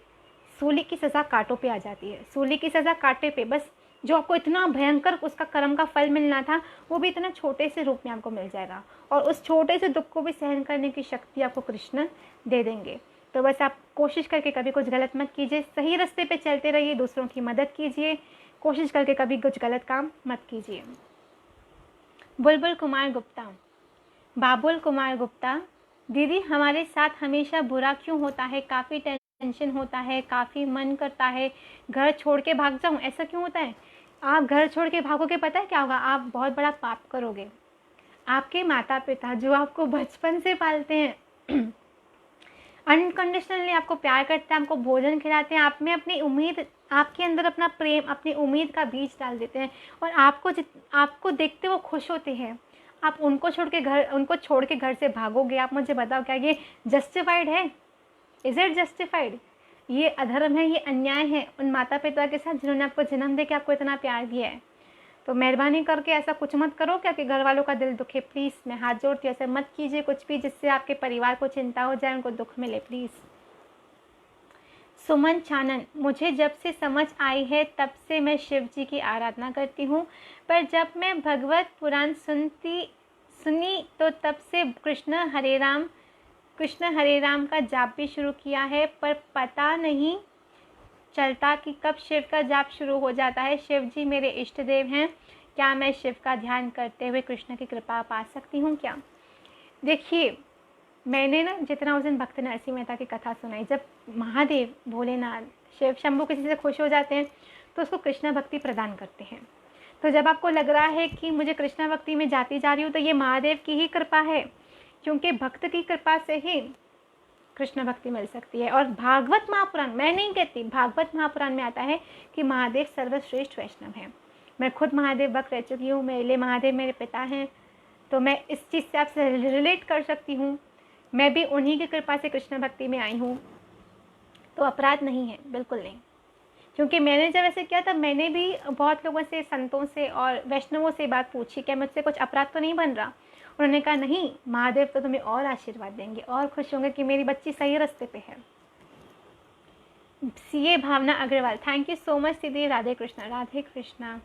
Speaker 1: सूली की सज़ा कांटों पे आ जाती है, सूली की सज़ा कांटे पे, बस जो आपको इतना भयंकर उसका कर्म का फल मिलना था वो भी इतना छोटे से रूप में आपको मिल जाएगा, और उस छोटे से दुख को भी सहन करने की शक्ति आपको कृष्ण दे देंगे। तो बस आप कोशिश करके कभी कुछ गलत मत कीजिए, सही रास्ते पे चलते रहिए, दूसरों की मदद कीजिए, कोशिश करके कभी कुछ गलत काम मत कीजिए। बुलबुल कुमार गुप्ता, बाबुल कुमार गुप्ता, दीदी हमारे साथ हमेशा बुरा क्यों होता है, काफ़ी टेंशन होता है, काफ़ी मन करता है घर छोड़ के भाग जाऊं, ऐसा क्यों होता है? आप घर छोड़ के भागोगे, पता है क्या होगा? आप बहुत बड़ा पाप करोगे। आपके माता पिता जो आपको बचपन से पालते हैं, अनकंडीशनली आपको प्यार करते हैं, आपको भोजन खिलाते हैं, आप में अपनी उम्मीद, आपके अंदर अपना प्रेम, अपनी उम्मीद का बीज डाल देते हैं, और आपको देखते वो खुश होते हैं। आप उनको छोड़ के घर से भागोगे, आप मुझे बताओ क्या ये जस्टिफाइड है? Is it justified? ये अधर्म है, ये अन्याय है उन माता पिता के साथ जिन्होंने आपको जन्म दे के आपको इतना प्यार दिया है। तो मेहरबानी करके ऐसा कुछ मत करो क्या कि घर वालों का दिल दुखे। प्लीज़ मैं हाथ जोड़ती हूँ, ऐसे मत कीजिए कुछ भी जिससे आपके परिवार को चिंता हो जाए, उनको दुख मिले, प्लीज़। सुमन चानन, मुझे जब से समझ आई है तब से मैं शिव जी की आराधना करती हूँ, पर जब मैं भगवत पुराण सुनी तो तब से कृष्ण हरे राम का जाप भी शुरू किया है, पर पता नहीं चलता कि कब शिव का जाप शुरू हो जाता है। शिव जी मेरे इष्ट देव हैं, क्या मैं शिव का ध्यान करते हुए कृष्ण की कृपा पा सकती हूँ क्या? देखिए, मैंने ना जितना उस दिन भक्त नरसिंह मेहता की कथा सुनाई, जब महादेव, भोलेनाथ, शिव शंभू किसी से खुश हो जाते हैं तो उसको कृष्ण भक्ति प्रदान करते हैं। तो जब आपको लग रहा है कि मुझे कृष्ण भक्ति में जाती जा रही हूँ, तो ये महादेव की ही कृपा है, क्योंकि भक्त की कृपा से ही कृष्ण भक्ति मिल सकती है। और भागवत महापुराण, मैं नहीं कहती, भागवत महापुराण में आता है कि महादेव सर्वश्रेष्ठ वैष्णव है। मैं खुद महादेव भक्त रह चुकी हूँ, मेरे लिए महादेव मेरे पिता हैं, तो मैं इस चीज़ से आपसे रिलेट कर सकती हूँ। मैं भी उन्हीं की कृपा से कृष्ण भक्ति में आई हूँ, तो अपराध नहीं है, बिल्कुल नहीं। क्योंकि मैंने जब ऐसे किया तब मैंने भी बहुत लोगों से, संतों से और वैष्णवों से बात पूछी, क्या मुझसे कुछ अपराध तो नहीं बन रहा? उन्होंने कहा नहीं, महादेव तो तुम्हें और आशीर्वाद देंगे और खुश होंगे कि मेरी बच्ची सही रास्ते पे है। CA Bhavna Agarwal, thank you so much दीदी। राधे कृष्णा।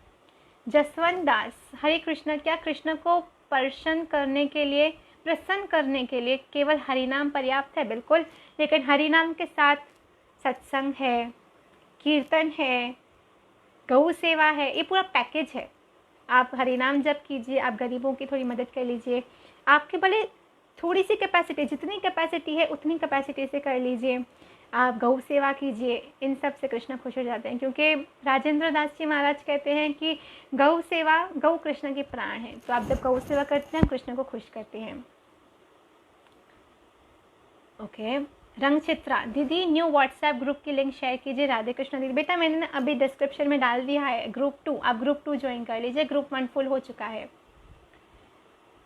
Speaker 1: जसवंत दास, हरे कृष्णा, क्या कृष्ण को प्रसन्न करने के लिए केवल हरिनाम पर्याप्त है? बिल्कुल, लेकिन हरिनाम के साथ सत्संग है, कीर्तन है, गौ सेवा है, ये पूरा पैकेज है। आप हरिनाम जप कीजिए, आप गरीबों की थोड़ी मदद कर लीजिए, आपके भले थोड़ी सी कैपेसिटी, जितनी कैपेसिटी है उतनी कैपेसिटी से कर लीजिए, आप गौ सेवा कीजिए, इन सब से कृष्ण खुश हो जाते हैं। क्योंकि राजेंद्र दास जी महाराज कहते हैं कि गौ सेवा, गौ कृष्ण की प्राण है। तो आप जब गौ सेवा करते हैं, कृष्ण को खुश करते हैं। ओके, रंग चित्रा, दीदी न्यू व्हाट्सएप ग्रुप की लिंक शेयर कीजिए। राधे कृष्ण दीदी। बेटा मैंने ना अभी डिस्क्रिप्शन में डाल दिया है ग्रुप 2, आप ग्रुप 2 ज्वाइन कर लीजिए, ग्रुप 1 फुल हो चुका है।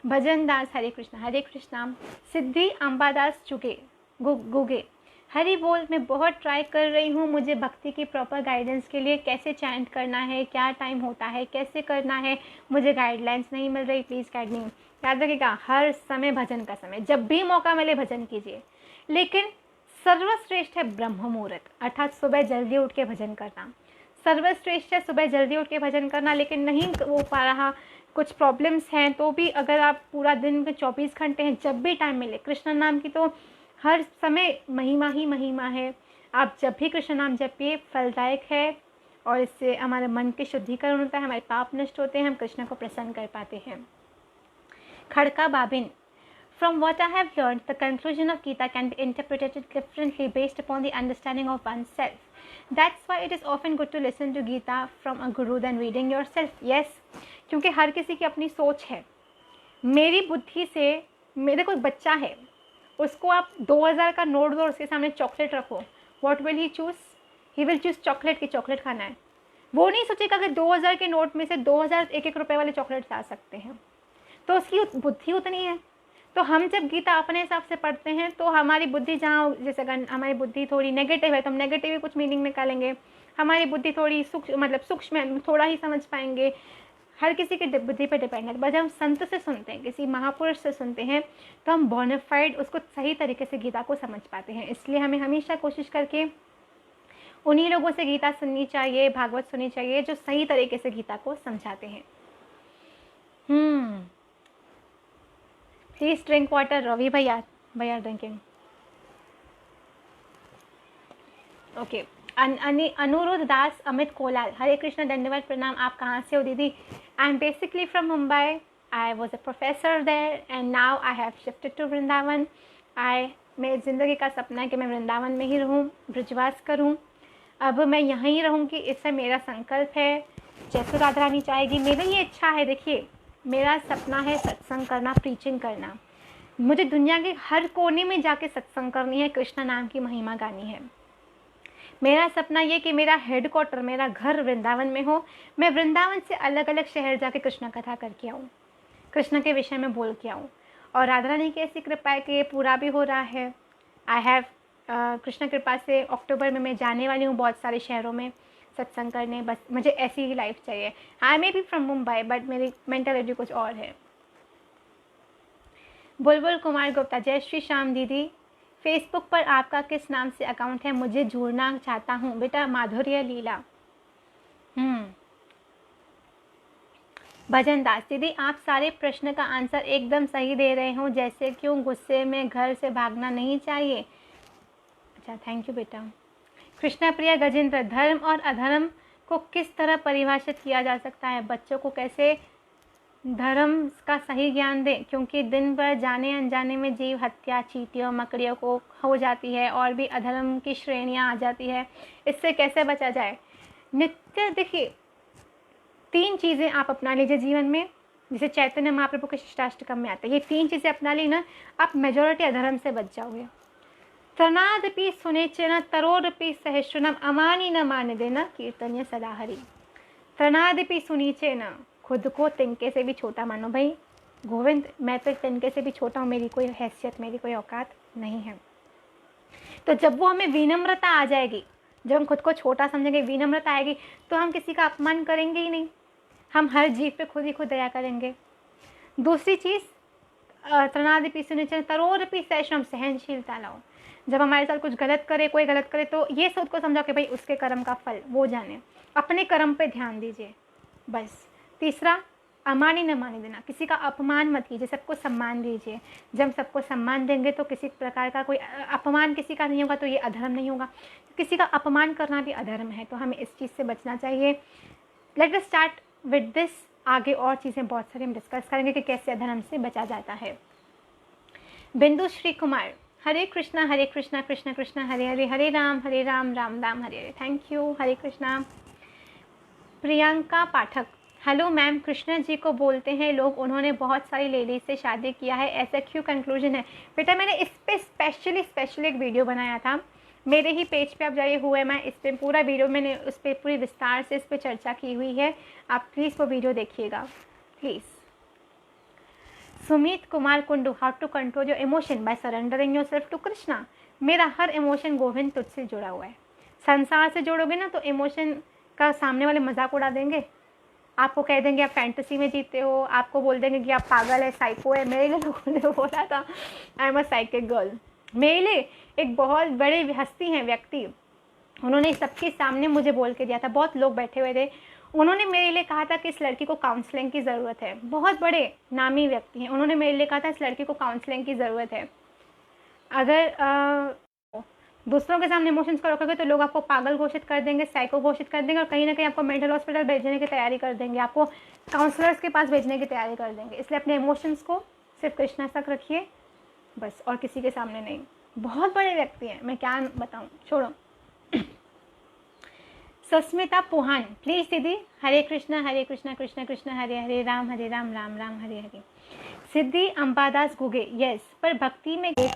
Speaker 1: भजन दास, हरे कृष्णा। सिद्धि अंबादास गुगे, हरी बोल, मैं बहुत ट्राई कर रही हूँ, मुझे भक्ति की प्रॉपर गाइडेंस के लिए कैसे चैंट करना है, क्या टाइम होता है, कैसे करना है, मुझे गाइडलाइंस नहीं मिल रही, प्लीज़ गाइड मी। याद रखिएगा, हर समय भजन का समय, जब भी मौका मिले भजन कीजिए, लेकिन सर्वश्रेष्ठ है ब्रह्म मुहूर्त, अर्थात सुबह जल्दी उठ के भजन करना। सर्वश्रेष्ठ है सुबह जल्दी उठ के भजन करना, लेकिन नहीं हो पा रहा, कुछ प्रॉब्लम्स हैं, तो भी अगर आप पूरा दिन के 24 घंटे हैं, जब भी टाइम मिले, कृष्ण नाम की तो हर समय महिमा ही महिमा है। आप जब भी कृष्ण नाम जपिए, फलदायक है, और इससे हमारे मन के शुद्धिकरण होता है, हमारे पाप नष्ट होते हैं, हम कृष्ण को प्रसन्न कर पाते हैं। खड़का bobbin, from what I have learned, the conclusion of Gita can be interpreted differently based upon the understanding of oneself. That's why it is often good to listen to Gita from a guru than reading yourself. Yes, क्योंकि हर किसी की अपनी सोच है। मेरी बुद्धि से, मेरे कोई बच्चा है, उसको आप 2000 का नोट दो, उसके सामने चॉकलेट रखो, what will he choose? He will choose chocolate की चॉकलेट खाना है। वो नहीं सोचेगा कि 2000 के नोट में से 2000 एक रुपए वाले चॉकलेट आ सकते हैं, तो उसकी बुद्धि उतनी है। तो हम जब गीता अपने हिसाब से पढ़ते हैं, तो हमारी बुद्धि जहाँ, जैसे अगर हमारी बुद्धि थोड़ी नेगेटिव है तो हम नेगेटिव ही कुछ मीनिंग निकालेंगे, हमारी बुद्धि थोड़ी सूक्ष्म है, थोड़ा ही समझ पाएंगे। हर किसी की बुद्धि पे डिपेंड है। बस हम संत से सुनते हैं, किसी महापुरुष से सुनते हैं, तो हम बोनाफाइड उसको सही तरीके से गीता को समझ पाते हैं। इसलिए हमें हमेशा कोशिश करके उन्हीं लोगों से गीता सुननी चाहिए, भागवत सुननी चाहिए, जो सही तरीके से गीता को समझाते हैं। Please drink water. रवि भैया ड्रिंकिंग। ओके, अनुरुद्ध दास अमित कोलाल, हरे कृष्ण, दंडवत प्रणाम। आप कहाँ से हो दीदी? I am basically from Mumbai. I was a professor there and now I have shifted to Vrindavan. मेरी ज़िंदगी का सपना है कि मैं वृंदावन में ही रहूँ, ब्रजवास करूँ। अब मैं यहाँ ही रहूँगी, इससे मेरा संकल्प है। जैसे राधा रानी चाहेगी, मेरी ये इच्छा है। देखिए, मेरा सपना है सत्संग करना, प्रीचिंग करना। मुझे दुनिया के हर कोने में जाके सत्संग करनी है, कृष्ण नाम की महिमा गानी है। मेरा सपना ये कि मेरा हेडक्वार्टर, मेरा घर वृंदावन में हो। मैं वृंदावन से अलग अलग शहर जाके कृष्ण कथा करके आऊँ, कृष्ण के विषय में बोल के आऊँ। और राधा रानी की ऐसी कृपा है कि ये पूरा भी हो रहा है। आई हैव कृष्ण कृपा से अक्टूबर में मैं जाने वाली हूँ बहुत सारे शहरों में सत्संग करने। बस मुझे ऐसी ही लाइफ चाहिए। I may be from Mumbai, but मेरी मेंटालिटी कुछ और है। बुलबुल कुमार गुप्ता, जय श्री श्याम दीदी
Speaker 2: फेसबुक पर आपका किस नाम से अकाउंट है, मुझे जुड़ना चाहता हूँ। बेटा माधुर्य लीला। भजन दास, दीदी आप सारे प्रश्न का आंसर एकदम सही दे रहे हो, जैसे क्यों गुस्से में घर से भागना नहीं चाहिए। अच्छा थैंक यू बेटा। कृष्णा प्रिया गजेंद्र, धर्म और अधर्म को किस तरह परिभाषित किया जा सकता है, बच्चों को कैसे धर्म का सही ज्ञान दें, क्योंकि दिन भर जाने अनजाने में जीव हत्या, चींटियों मकड़ियों को हो जाती है और भी अधर्म की श्रेणियां आ जाती है, इससे कैसे बचा जाए। नित्य देखिए 3 चीज़ें आप अपना लीजिए जीवन में, जैसे चैतन्य महाप्रभु के शिष्टाष्टकम में आता है, ये 3 चीज़ें अपना ली ना, आप मेजोरिटी अधर्म से बच जाओगे। त्रनादपि सुनेचन तरोरपि सहिष्णुनम अमानी न मान देना कीर्तन्य सदा हरि। त्रनादपि सुनीचे न, खुद को तिनके से भी छोटा मानो। भाई गोविंद मैं तो तिनके से भी छोटा हूँ, मेरी कोई हैसियत, मेरी कोई औकात नहीं है। तो जब वो हमें विनम्रता आ जाएगी, जब हम खुद को छोटा समझेंगे, विनम्रता आएगी, तो हम किसी का अपमान करेंगे ही नहीं, हम हर जीव पे खुद ही खुद दया करेंगे। दूसरी चीज़ त्रनादपि सुनिचन तरोरपि सहिष्णुम, सहनशीलता लाओ। जब हमारे साथ कुछ गलत करे, कोई गलत करे, तो ये खुद को समझाओ कि भाई उसके कर्म का फल वो जाने, अपने कर्म पे ध्यान दीजिए बस। तीसरा अमानी न मानी देना, किसी का अपमान मत कीजिए, सबको सम्मान दीजिए। जब सबको सम्मान देंगे तो किसी प्रकार का कोई अपमान किसी का नहीं होगा, तो ये अधर्म नहीं होगा। किसी का अपमान करना भी अधर्म है, तो हमें इस चीज़ से बचना चाहिए। Let us start with this. आगे और चीज़ें बहुत सारी हम डिस्कस करेंगे कि कैसे अधर्म से बचा जाता है। Bindu Shri Kumar, Hare Krishna Krishna Krishna Hare Hare, Hare Ram Ram Ram Hare Hare. Thank you, Hare Krishna. Priyanka Pathak, hello ma'am, Krishna ji को बोलते हैं लोग, उन्होंने बहुत सारी लेडीज से शादी किया है, ऐसा क्यों कंक्लूजन है। बेटा मैंने इस पर स्पेशली एक वीडियो बनाया था, मेरे ही पेज पे आप जाइए, हुआ है, मैं इस पर पूरा वीडियो मैंने उस पर पूरी विस्तार से इस पर चर्चा की हुई है, आप प्लीज़ वो वीडियो देखिएगा please. Sumit Kumar Kundu, how to control your emotion by surrendering your self to Krishna. मेरा हर इमोशन गोविंद तुझसे जुड़ा हुआ है। संसार से जोड़ोगे ना तो इमोशन का सामने वाले मजाक उड़ा देंगे, आपको कह देंगे आप फैंटेसी में जीते हो, आपको बोल देंगे कि आप पागल है, साइको है। मेरे लिए लोगों ने बोला था I am a psychic girl. मेरे लिए एक बहुत बड़े हस्ती हैं व्यक्ति, उन्होंने सबके सामने मुझे बोल के दिया था, बहुत लोग बैठे हुए थे, उन्होंने मेरे लिए कहा था कि इस लड़की को काउंसलिंग की ज़रूरत है। बहुत बड़े नामी व्यक्ति हैं, उन्होंने मेरे लिए कहा था इस लड़की को काउंसलिंग की ज़रूरत है। अगर दूसरों के सामने इमोशंस को रखोगे तो लोग आपको पागल घोषित कर देंगे, साइको घोषित कर देंगे, और कहीं ना कहीं आपको मेंटल हॉस्पिटल भेजने की तैयारी कर देंगे, आपको काउंसलर्स के पास भेजने की तैयारी कर देंगे। इसलिए अपने इमोशंस को सिर्फ कृष्णा तक रखिए बस, और किसी के सामने नहीं। बहुत बड़े व्यक्ति हैं, मैं क्या बताऊँ, छोड़ो। सस्मिता पोहान, प्लीज़ दीदी, हरे कृष्णा कृष्ण कृष्ण हरे हरे, राम राम राम हरे हरे। सिद्धि अंबादास गुगे, यस, पर भक्ति में हरे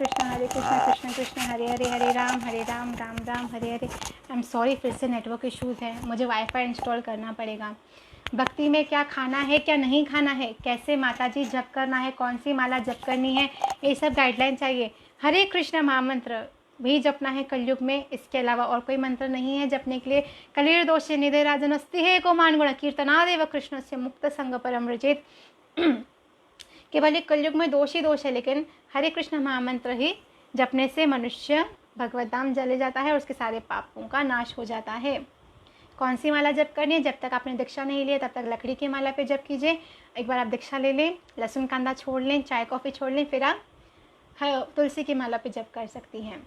Speaker 2: कृष्ण कृष्ण हरे हरे, हरे राम राम हरे हरे। आई एम सॉरी, फिर से नेटवर्क इशूज़ है, मुझे वाईफाई इंस्टॉल करना पड़ेगा। भक्ति में क्या खाना है क्या नहीं खाना है, कैसे माताजी जप करना है, कौन सी माला जप करनी है, ये सब गाइडलाइन चाहिए। हरे कृष्ण महामंत्र भी जपना है कलयुग में, इसके अलावा और कोई मंत्र नहीं है जपने के लिए। कलीर दोष निधे राजनस्ति है को मान गुण कीर्तनादेव कृष्ण से मुक्त संग परम रचित। केवल एक कलयुग में दोष ही दोष है, लेकिन हरे कृष्ण महामंत्र ही जपने से मनुष्य भगवत धाम चले जाता है और उसके सारे पापों का नाश हो जाता है। कौन सी माला जप करनी है, जब तक आपने दीक्षा नहीं लिया तब तक लकड़ी की माला पे जप कीजिए। एक बार आप दीक्षा ले लें, लहसुन कांदा छोड़ लें, चाय कॉफ़ी छोड़ लें, फिर आप तुलसी की माला पे जप कर सकती हैं।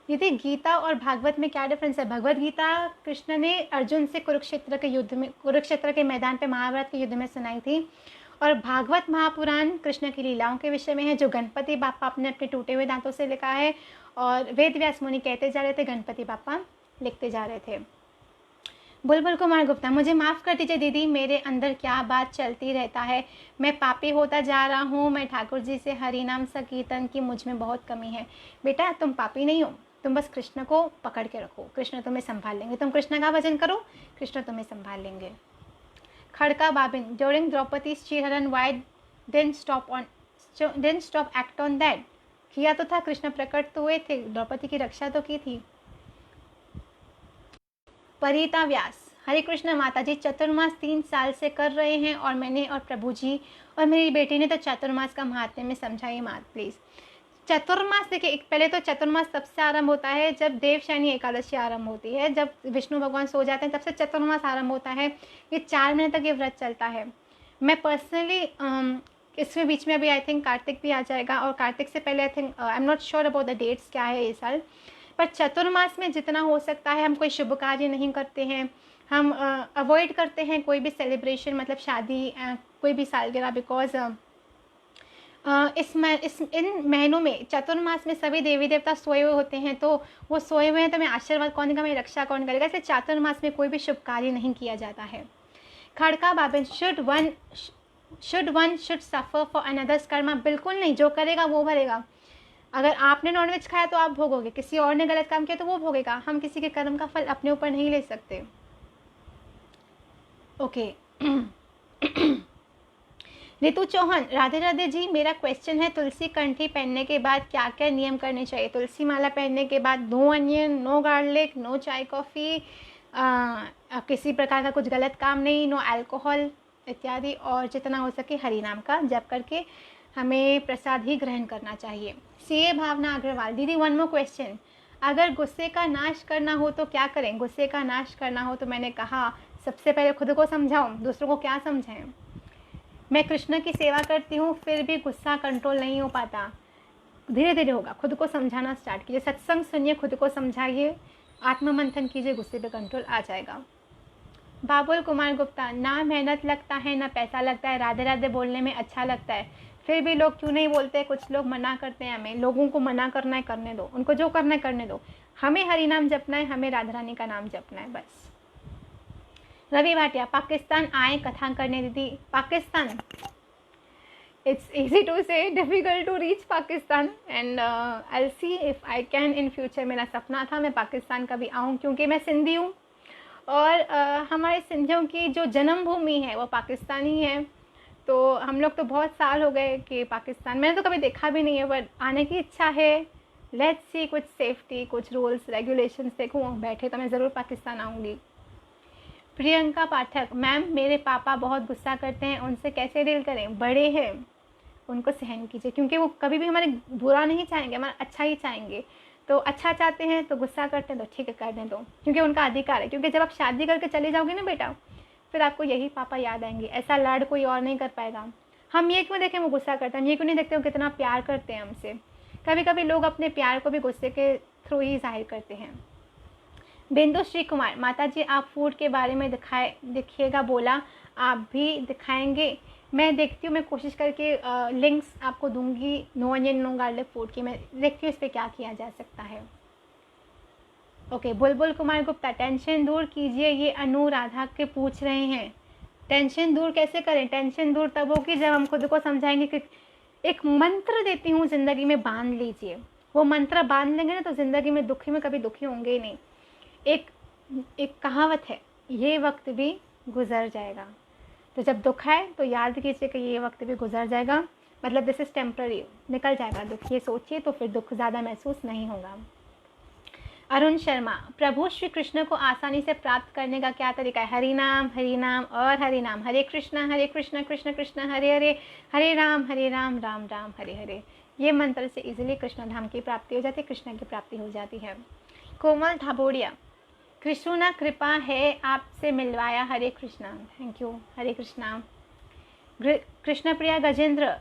Speaker 2: दीदी गीता और भागवत में क्या डिफरेंस है। भगवत गीता कृष्ण ने अर्जुन से कुरुक्षेत्र के मैदान पे महाभारत के युद्ध में सुनाई थी, और भागवत महापुराण कृष्ण की लीलाओं के विषय में है, जो गणपति बापा अपने अपने टूटे हुए दांतों से लिखा है, और वेद व्यास मुनि कहते जा रहे थे, गणपति बापा लिखते जा रहे थे। बुलबुल कुमार गुप्ता, मुझे माफ़ कर दीजिए दीदी, मेरे अंदर क्या बात चलती रहता है, मैं पापी होता जा रहा हूँ, मैं ठाकुर जी से हरि नाम संकीर्तन की मुझ में बहुत कमी है। बेटा तुम पापी नहीं हो, तुम बस कृष्ण को पकड़ के रखो, कृष्ण तुम्हें संभाल लेंगे। तुम कृष्ण का भजन करो, कृष्ण तुम्हें संभाल लेंगे। खड़का बाबिन, ड्यूरिंग द्रौपदी चीरहरण why didn't stop act on that. किया तो था, कृष्ण प्रकट तो हुए थे, द्रौपदी की रक्षा तो की थी। परिता व्यास, हरे कृष्ण माता जी, चतुर्मास 3 साल से कर रहे हैं, और मैंने और प्रभु जी और मेरी बेटी ने तो चतुर्मास का महात्म्य में समझाई मात प्लीज़। चतुर्मास देखिए, पहले तो चतुर्मास तब से आरंभ होता है जब देवशयनी एकादशी आरंभ होती है, जब विष्णु भगवान सो जाते हैं तब से चतुर्मास आरंभ होता है। ये 4 महीने तक ये व्रत चलता है। मैं पर्सनली इसमें बीच में अभी आई थिंक कार्तिक भी आ जाएगा, और कार्तिक से पहले I think I am not sure about the dates क्या है इस साल, पर चतुर्मास में जितना हो सकता है हम कोई शुभ कार्य नहीं करते हैं, हम अवॉइड करते हैं कोई भी सेलिब्रेशन, मतलब शादी, कोई भी सालगिरह, बिकॉज इन महीनों में चतुर्मास में सभी देवी देवता सोए हुए होते हैं, तो वो सोए हुए हैं तो मैं आशीर्वाद कौन देगा, मेरी रक्षा कौन करेगा, इसलिए चातुर्मास में कोई भी शुभ कार्य नहीं किया जाता है। खड़का बाबन, should one suffer for another's Karma, बिल्कुल नहीं, जो करेगा वो भरेगा। अगर आपने नॉनवेज खाया तो आप भोगोगे, किसी और ने गलत काम किया तो वो भोगेगा। हम किसी के कर्म का फल अपने ऊपर नहीं ले सकते। ओके रितु चौहान, राधे राधे जी, मेरा क्वेश्चन है तुलसी कंठी पहनने के बाद क्या क्या नियम करने चाहिए? तुलसी माला पहनने के बाद no onion, no garlic, no chai coffee, किसी प्रकार का कुछ गलत काम नहीं, नो अल्कोहल इत्यादि, और जितना हो सके हरि नाम का जप करके हमें प्रसाद ही ग्रहण करना चाहिए। सीए भावना अग्रवाल, दीदी वन मोर क्वेश्चन, अगर गुस्से का नाश करना हो तो क्या करें? गुस्से का नाश करना हो तो मैंने कहा सबसे पहले खुद को समझाओ, दूसरों को क्या समझाएं। मैं कृष्ण की सेवा करती हूँ फिर भी गुस्सा कंट्रोल नहीं हो पाता, धीरे धीरे होगा, खुद को समझाना स्टार्ट कीजिए, सत्संग सुनिए, खुद को समझाइए, आत्ममंथन कीजिए, गुस्से पे कंट्रोल आ जाएगा। बाबुल कुमार गुप्ता, ना मेहनत लगता है ना पैसा लगता है, राधे राधे बोलने में अच्छा लगता है, फिर भी लोग क्यों नहीं बोलते? कुछ लोग मना करते हैं हमें, लोगों को मना करना है करने दो, उनको जो करना है करने दो, हमें हरि नाम जपना है, हमें राधा रानी का नाम जपना है बस। रवि भाटिया, पाकिस्तान आए कथा करने दीदी। Pakistan, it's easy to say, difficult to reach Pakistan, and I'll see if I can in future। मेरा सपना था मैं पाकिस्तान कभी आऊँ, क्योंकि मैं सिंधी हूँ और हमारे सिंधियों की जो जन्मभूमि है वो पाकिस्तान ही है, तो हम लोग तो बहुत साल हो गए कि पाकिस्तान मैंने तो कभी देखा भी नहीं है, बट आने की इच्छा है। लेट्स सी, कुछ सेफ्टी, कुछ रूल्स रेगुलेशंस देखूँ बैठे तो मैं ज़रूर पाकिस्तान आऊँगी। प्रियंका पाठक, मैम मेरे पापा बहुत गुस्सा करते हैं, उनसे कैसे डील करें? बड़े हैं, उनको सहन कीजिए, क्योंकि वो कभी भी हमारे बुरा नहीं चाहेंगे, हमारा अच्छा ही चाहेंगे। तो अच्छा चाहते हैं तो गुस्सा करते हैं तो ठीक है, करने दो, क्योंकि उनका अधिकार है। क्योंकि जब आप शादी करके चले जाओगे ना बेटा, फिर आपको यही पापा याद आएंगे, ऐसा लाड़ कोई और नहीं कर पाएगा। हम ये क्यों देखें वो गुस्सा करते हैं, हम ये क्यों नहीं देखते वो कितना प्यार करते हैं हमसे। कभी कभी लोग अपने प्यार को भी गुस्से के थ्रू ही जाहिर करते हैं। बिंदु श्री कुमार, माता जी आप फूड के बारे में दिखिएगा बोला, आप भी दिखाएंगे? मैं देखती हूँ, मैं कोशिश करके लिंक्स आपको दूंगी no onion no garlic food की, मैं देखती हूँ इस पर क्या किया जा सकता है। ओके बुलबुल कुमार गुप्ता, टेंशन दूर कीजिए, ये अनुराधा के पूछ रहे हैं। टेंशन दूर कैसे करें? टेंशन दूर तब होगी जब हम खुद को समझाएंगे कि एक मंत्र देती हूँ ज़िंदगी में बांध लीजिए, वो मंत्र बांध लेंगे ना तो ज़िंदगी में दुखी में कभी दुखी होंगे ही नहीं। एक कहावत है, ये वक्त भी गुजर जाएगा, तो जब दुख आए तो याद कीजिए कि ये वक्त भी गुजर जाएगा, मतलब दिस इज़ टेम्प्ररी, निकल जाएगा दुख, ये सोचिए तो फिर दुख ज़्यादा महसूस नहीं होगा। अरुण शर्मा, प्रभु श्री कृष्ण को आसानी से प्राप्त करने का क्या तरीका है? हरि नाम और हरि नाम, हरे कृष्ण कृष्ण कृष्ण हरे हरे, हरे राम राम राम हरे हरे। ये मंत्र से इजीली कृष्ण धाम की प्राप्ति हो जाती है, कृष्ण की प्राप्ति हो जाती है। कोमल धाबोड़िया, कृष्णा कृपा है आपसे मिलवाया, हरे कृष्णा। Thank you, Hare Krishna. कृष्ण प्रिया गजेंद्र,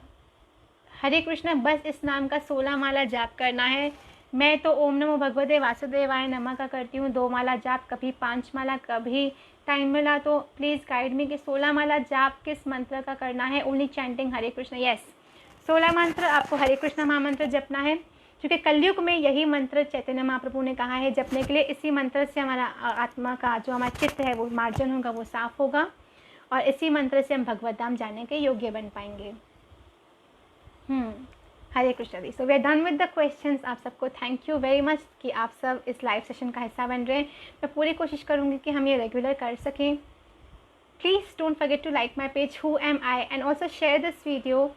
Speaker 2: हरे कृष्ण, बस इस नाम का 16 माला जाप करना है। मैं तो ओम नमो भगवते वासुदेवाय नमः का करती हूँ, 2 माला जाप, कभी 5 माला, कभी टाइम मिला तो प्लीज़ गाइड मी कि 16 माला जाप किस मंत्र का करना है। ओनली चैंटिंग हरे कृष्ण, यस 16 मंत्र आपको हरे कृष्ण महामंत्र जपना है, क्योंकि कलयुग में यही मंत्र चैतन्य महाप्रभु ने कहा है जपने के लिए। इसी मंत्र से हमारा आत्मा का जो हमारा चित्त है वो मार्जन होगा, वो साफ होगा, और इसी मंत्र से हम भगवत धाम जाने के योग्य बन पाएंगे। हरे कृष्ण दी। So we are done with the questions. आप सबको थैंक यू वेरी मच कि आप सब इस लाइव सेशन का हिस्सा बन रहे हैं। मैं पूरी कोशिश करूँगी कि हम ये रेगुलर कर सकें। Please don't forget to like my page who am I, and also share this video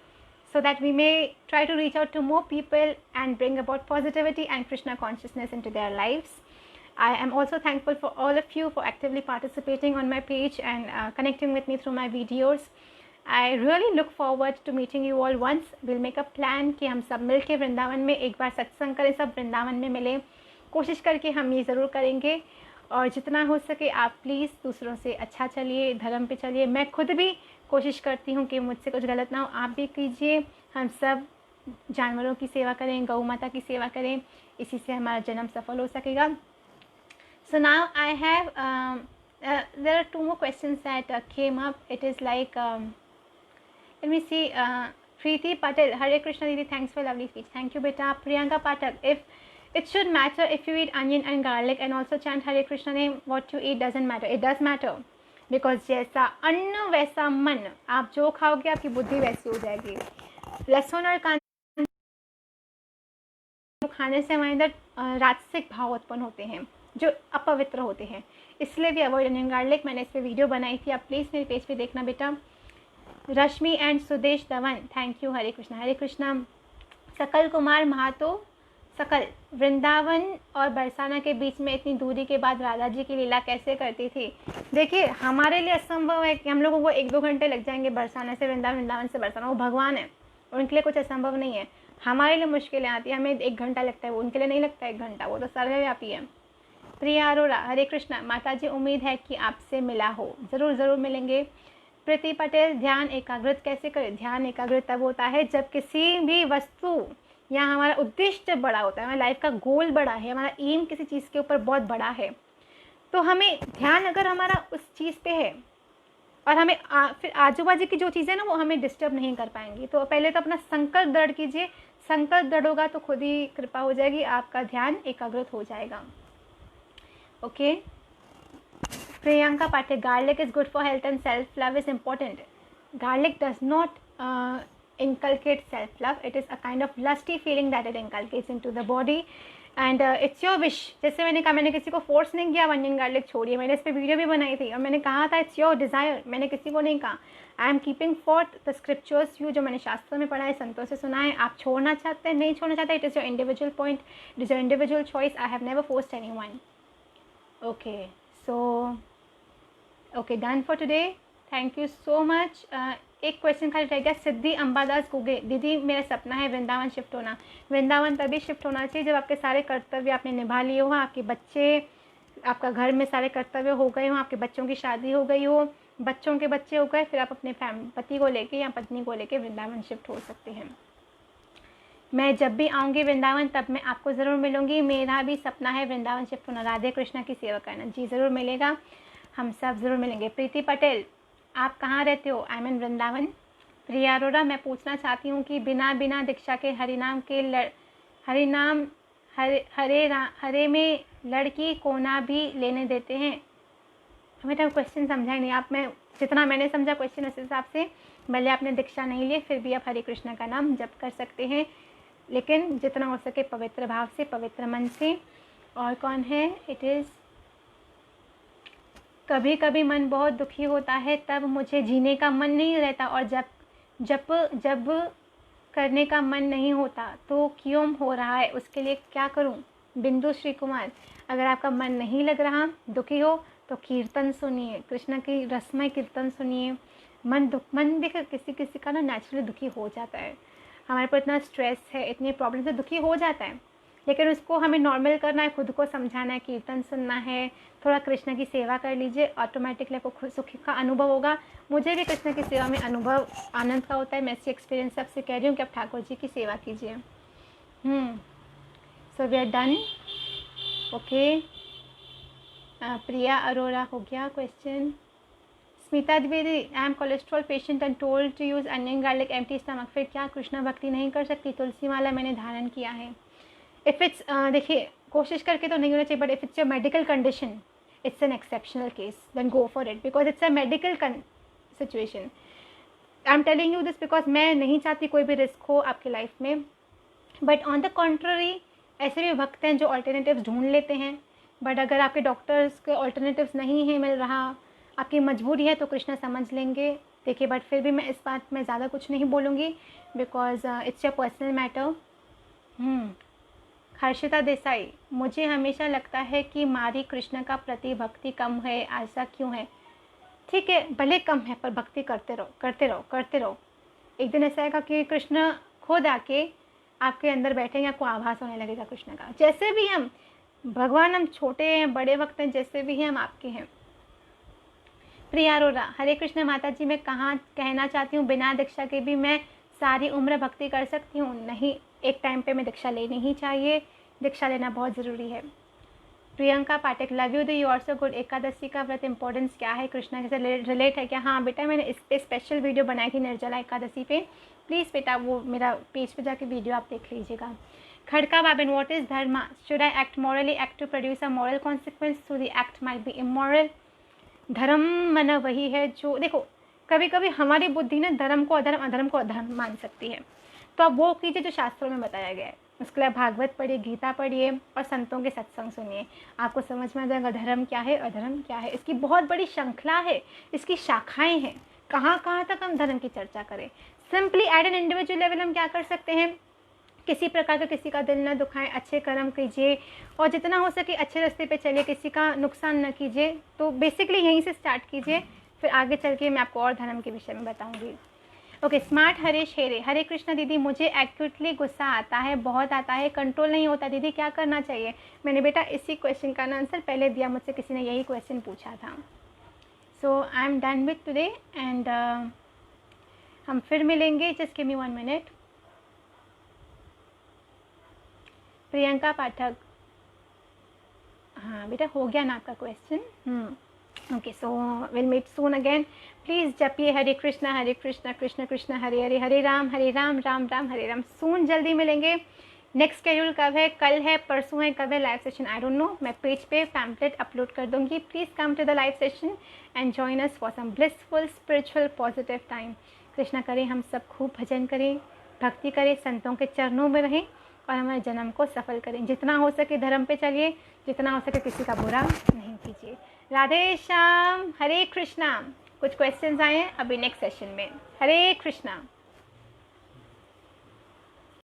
Speaker 2: so that we may try to reach out to more people and bring about positivity and Krishna consciousness into their lives. I am also thankful for all of you for actively participating on my page and connecting with me through my videos. I really look forward to meeting you all once. Will make a plan कि हम सब मिल के वृंदावन में एक बार सत्संग करें, सब वृंदावन में मिलें. कोशिश करके हम ये ज़रूर करेंगे. और जितना हो सके आप प्लीज़ दूसरों से अच्छा चलिए, धर्म पे चलिए. मैं खुद भी कोशिश करती हूँ कि मुझसे कुछ गलत ना हो, आप भी कीजिए. हम सब जानवरों की सेवा करें, गौ माता की सेवा करें, इसी से हमारा जन्म सफल हो सकेगा. So now I have there are two more questions that came up. It is like let me see. Preeti Patel, Hare Krishna Didi, thanks for lovely speech. Thank you beta. Priyanka Patel, if it should matter if you eat onion and garlic and also chant Hare Krishna name, what you eat doesn't matter. It does matter because जैसा अन्न वैसा मन. आप जो खाओगे आपकी बुद्धि वैसी हो जाएगी. लहसुन और कांदा खाने से हमारे अंदर राजसिक भाव उत्पन्न होते हैं जो अपवित्र होते हैं, इसलिए भी अवॉइड अनियन गार्लिक. मैंने इस पर वीडियो बनाई थी, आप प्लीज़ मेरे पेज पे देखना बेटा. Rashmi and Sudesh Dhawan, thank you. Hare Krishna Hare Krishna. Sakal Kumar महातो, सकल वृंदावन और बरसाना के बीच में इतनी दूरी के बाद राधा जी की लीला कैसे करती थी. देखिए हमारे लिए असंभव है कि हम लोगों को 1-2 घंटे लग जाएंगे बरसाना से वृंदावन, वृंदावन से बरसाना. वो भगवान है, उनके लिए कुछ असंभव नहीं है. हमारे लिए मुश्किलें आती है, हमें 1 घंटा लगता है, वो उनके लिए नहीं लगता 1 घंटा, वो तो सर्वव्यापी है. प्रिया अरोरा, हरे कृष्णा. माता जी उम्मीद है कि आपसे मिला हो. ज़रूर ज़रूर मिलेंगे. प्रीति पटेल, ध्यान एकाग्रत कैसे करें. ध्यान एकाग्रत तब होता है जब किसी भी वस्तु या हमारा उद्देश्य बड़ा होता है, हमारी लाइफ का गोल बड़ा है, हमारा एम किसी चीज़ के ऊपर बहुत बड़ा है, तो हमें ध्यान अगर हमारा उस चीज़ पे है और हमें फिर आजू बाजू की जो चीज़ें ना वो हमें डिस्टर्ब नहीं कर पाएंगी. तो पहले तो अपना संकल्प दृढ़ कीजिए. संकल्प दृढ़ होगा तो खुद ही कृपा हो जाएगी, आपका ध्यान एकाग्रत हो जाएगा. Okay. Priyanka Pathak, garlic is good for health and self love is important. Garlic does not inculcate self love. It is a kind of lusty feeling that it inculcates into the body and it's your wish. जैसे मैंने कहा, मैंने किसी को force नहीं किया onion garlic छोड़िए. मैंने इस पर वीडियो भी बनाई थी और मैंने कहा था it's your desire. मैंने किसी को नहीं कहा. I am keeping for the scriptures view, जो मैंने शास्त्रों में पढ़ा है, संतों से सुना है. आप छोड़ना चाहते हैं, नहीं छोड़ना चाहते, it is your individual point, it is your individual choice. I have never forced anyone. Okay, so okay, done for today. Thank you so much. एक क्वेश्चन खाली रह गया. सिद्धि अंबादास गुगे, दीदी मेरा सपना है वृंदावन शिफ्ट होना. वृंदावन तभी शिफ्ट होना चाहिए जब आपके सारे कर्तव्य आपने निभा लिए हो, आपके बच्चे, आपका घर में सारे कर्तव्य हो गए हों, आपके बच्चों की शादी हो गई हो, बच्चों के बच्चे हो गए, फिर आप अपने पति को लेके या पत्नी को लेके वृंदावन शिफ्ट हो सकते हैं. मैं जब भी आऊँगी वृंदावन तब मैं आपको ज़रूर मिलूँगी. मेरा भी सपना है वृंदावन शिफ्ट होना, राधे कृष्णा की सेवा करना. जी ज़रूर मिलेगा, हम सब ज़रूर मिलेंगे. प्रीति पटेल, आप कहाँ रहते हो. आई एम इन वृंदावन. प्रिया अरोरा, मैं पूछना चाहती हूँ कि बिना दीक्षा के हरिनाम के हरिनाम हरे में लड़की कोना भी लेने देते हैं. मेरा क्वेश्चन समझा ही नहीं आप. मैं जितना मैंने समझा क्वेश्चन उस हिसाब से, भले आपने दीक्षा नहीं लिए फिर भी आप हरे कृष्णा का नाम जप कर सकते हैं, लेकिन जितना हो सके पवित्र भाव से, पवित्र मन से. और कौन है. इट इज़ कभी कभी मन बहुत दुखी होता है, तब मुझे जीने का मन नहीं रहता और जब करने का मन नहीं होता तो क्यों हो रहा है, उसके लिए क्या करूं. बिंदु श्री कुमार, अगर आपका मन नहीं लग रहा, दुखी हो, तो कीर्तन सुनिए, कृष्ण की रसमय कीर्तन सुनिए. मन देखिए किसी का ना नेचुरली दुखी हो जाता है. हमारे पर इतना स्ट्रेस है, इतनी प्रॉब्लम से दुखी हो जाता है, लेकिन उसको हमें नॉर्मल करना है, खुद को समझाना है, कीर्तन सुनना है, थोड़ा कृष्ण की सेवा कर लीजिए, ऑटोमेटिकली आपको सुख का अनुभव होगा. मुझे भी कृष्ण की सेवा में अनुभव आनंद का होता है. मैं इससे एक्सपीरियंस सबसे कह रही हूँ कि आप ठाकुर जी की सेवा कीजिए. So we are done. Okay, Priya Arora हो गया question. Smita Dwivedi, I am cholesterol patient and told to use onion garlic empty stomach. फिर क्या कृष्ण भक्ति नहीं कर सकती. तुलसी माला मैंने धारण किया है. इफ़ इट्स देखिए कोशिश करके तो नहीं होना चाहिए, but if it's your medical condition, it's an exceptional case, then go for it because it's a medical situation. I am telling you this because मैं नहीं चाहती कोई भी रिस्क हो आपकी लाइफ में. बट ऑन द कॉन्ट्ररी ऐसे भी भक्त हैं जो ऑल्टरनेटिव्स ढूंढ लेते हैं. बट अगर आपके डॉक्टर्स के ऑल्टरनेटिव्स नहीं है मिल रहा, आपकी मजबूरी है, तो कृष्णा समझ लेंगे. देखिए, बट फिर भी मैं इस बात में ज़्यादा कुछ नहीं बोलूँगी because it's your personal matter. Harshita Desai, मुझे हमेशा लगता है कि मारी कृष्ण का प्रति भक्ति कम है, ऐसा क्यों है. ठीक है, भले कम है पर भक्ति करते रहो, करते रहो, करते रहो। एक दिन ऐसा आएगा कि कृष्ण खुद आके आपके अंदर बैठेंगे, आपको आभास होने लगेगा कृष्ण का। जैसे भी हम भगवान, हम छोटे हैं बड़े वक्त हैं, जैसे भी हैं हम आपके हैं। प्रिया अरोरा, हरे कृष्ण माता जी, मैं कहाँ कहना चाहती हूँ बिना दीक्षा के भी मैं सारी उम्र भक्ति कर सकती हूँ? नहीं, एक टाइम पे मैं दीक्षा लेनी ही चाहिए, दीक्षा लेना बहुत ज़रूरी है। Priyanka Pathak, love you, the you are so good. Ekadashi का व्रत इंपॉर्टेंस क्या है, कृष्णा के साथ रिलेट है क्या? हाँ बेटा, मैंने इस पे स्पेशल वीडियो बनाई थी निर्जला एकादशी पे, प्लीज़ बेटा वो मेरा पेज पे जाके वीडियो आप देख लीजिएगा। Khadka Babin, what is dharma? Should I act morally act to produce a moral consequence to the act might be immoral. धर्म माना वही है जो, देखो कभी कभी हमारी बुद्धि ना धर्म को अधर्म, अधर्म को अधर्म मान सकती है, तो आप वो कीजिए जो शास्त्रों में बताया गया है। उसके लिए भागवत पढ़िए, गीता पढ़िए और संतों के सत्संग सुनिए, आपको समझ में आ जाएगा धर्म क्या है, अधर्म क्या है। इसकी बहुत बड़ी श्रृंखला है, इसकी शाखाएं हैं, कहाँ कहाँ तक हम धर्म की चर्चा करें। Simply at an individual level हम क्या कर सकते हैं, किसी प्रकार का किसी का दिल न दुखाएं, अच्छे कर्म कीजिए और जितना हो सके अच्छे रास्ते पे चलिए, किसी का नुकसान न कीजिए। तो बेसिकली यहीं से स्टार्ट कीजिए, फिर आगे चल के मैं आपको और धर्म के विषय में बताऊंगी। ओके, स्मार्ट हरीश हेरे, हरे कृष्णा दीदी, मुझे एक्यूटली गुस्सा आता है, बहुत आता है, कंट्रोल नहीं होता दीदी, क्या करना चाहिए? मैंने बेटा इसी क्वेश्चन का आंसर पहले दिया, मुझसे किसी ने यही क्वेश्चन पूछा था। So I am done with today and हम फिर मिलेंगे, जस्ट गिव मी 1 मिनट। प्रियंका पाठक, हाँ बेटा हो गया ना आपका question. Okay, so will meet soon again. Please जपिए हरे कृष्णा कृष्ण कृष्ण हरे हरे, हरे राम राम राम हरे राम। सून जल्दी मिलेंगे। नेक्स्ट शेड्यूल कब है, कल है, परसों है, कब है live session I don't know, मैं पेज पे पैम्पलेट अपलोड कर दूंगी। Please come to the live session and join us for some blissful spiritual positive time. Krishna करें हम सब खूब भजन करें, भक्ति करें, संतों के चरणों में रहें और हमारे जन्म को सफल करें। जितना हो सके धर्म पे चलिए, जितना हो सके किसी का बुरा नहीं कीजिए। राधे श्याम, हरे कृष्णा। कुछ क्वेश्चंस आए हैं अभी नेक्स्ट सेशन में। हरे कृष्णा।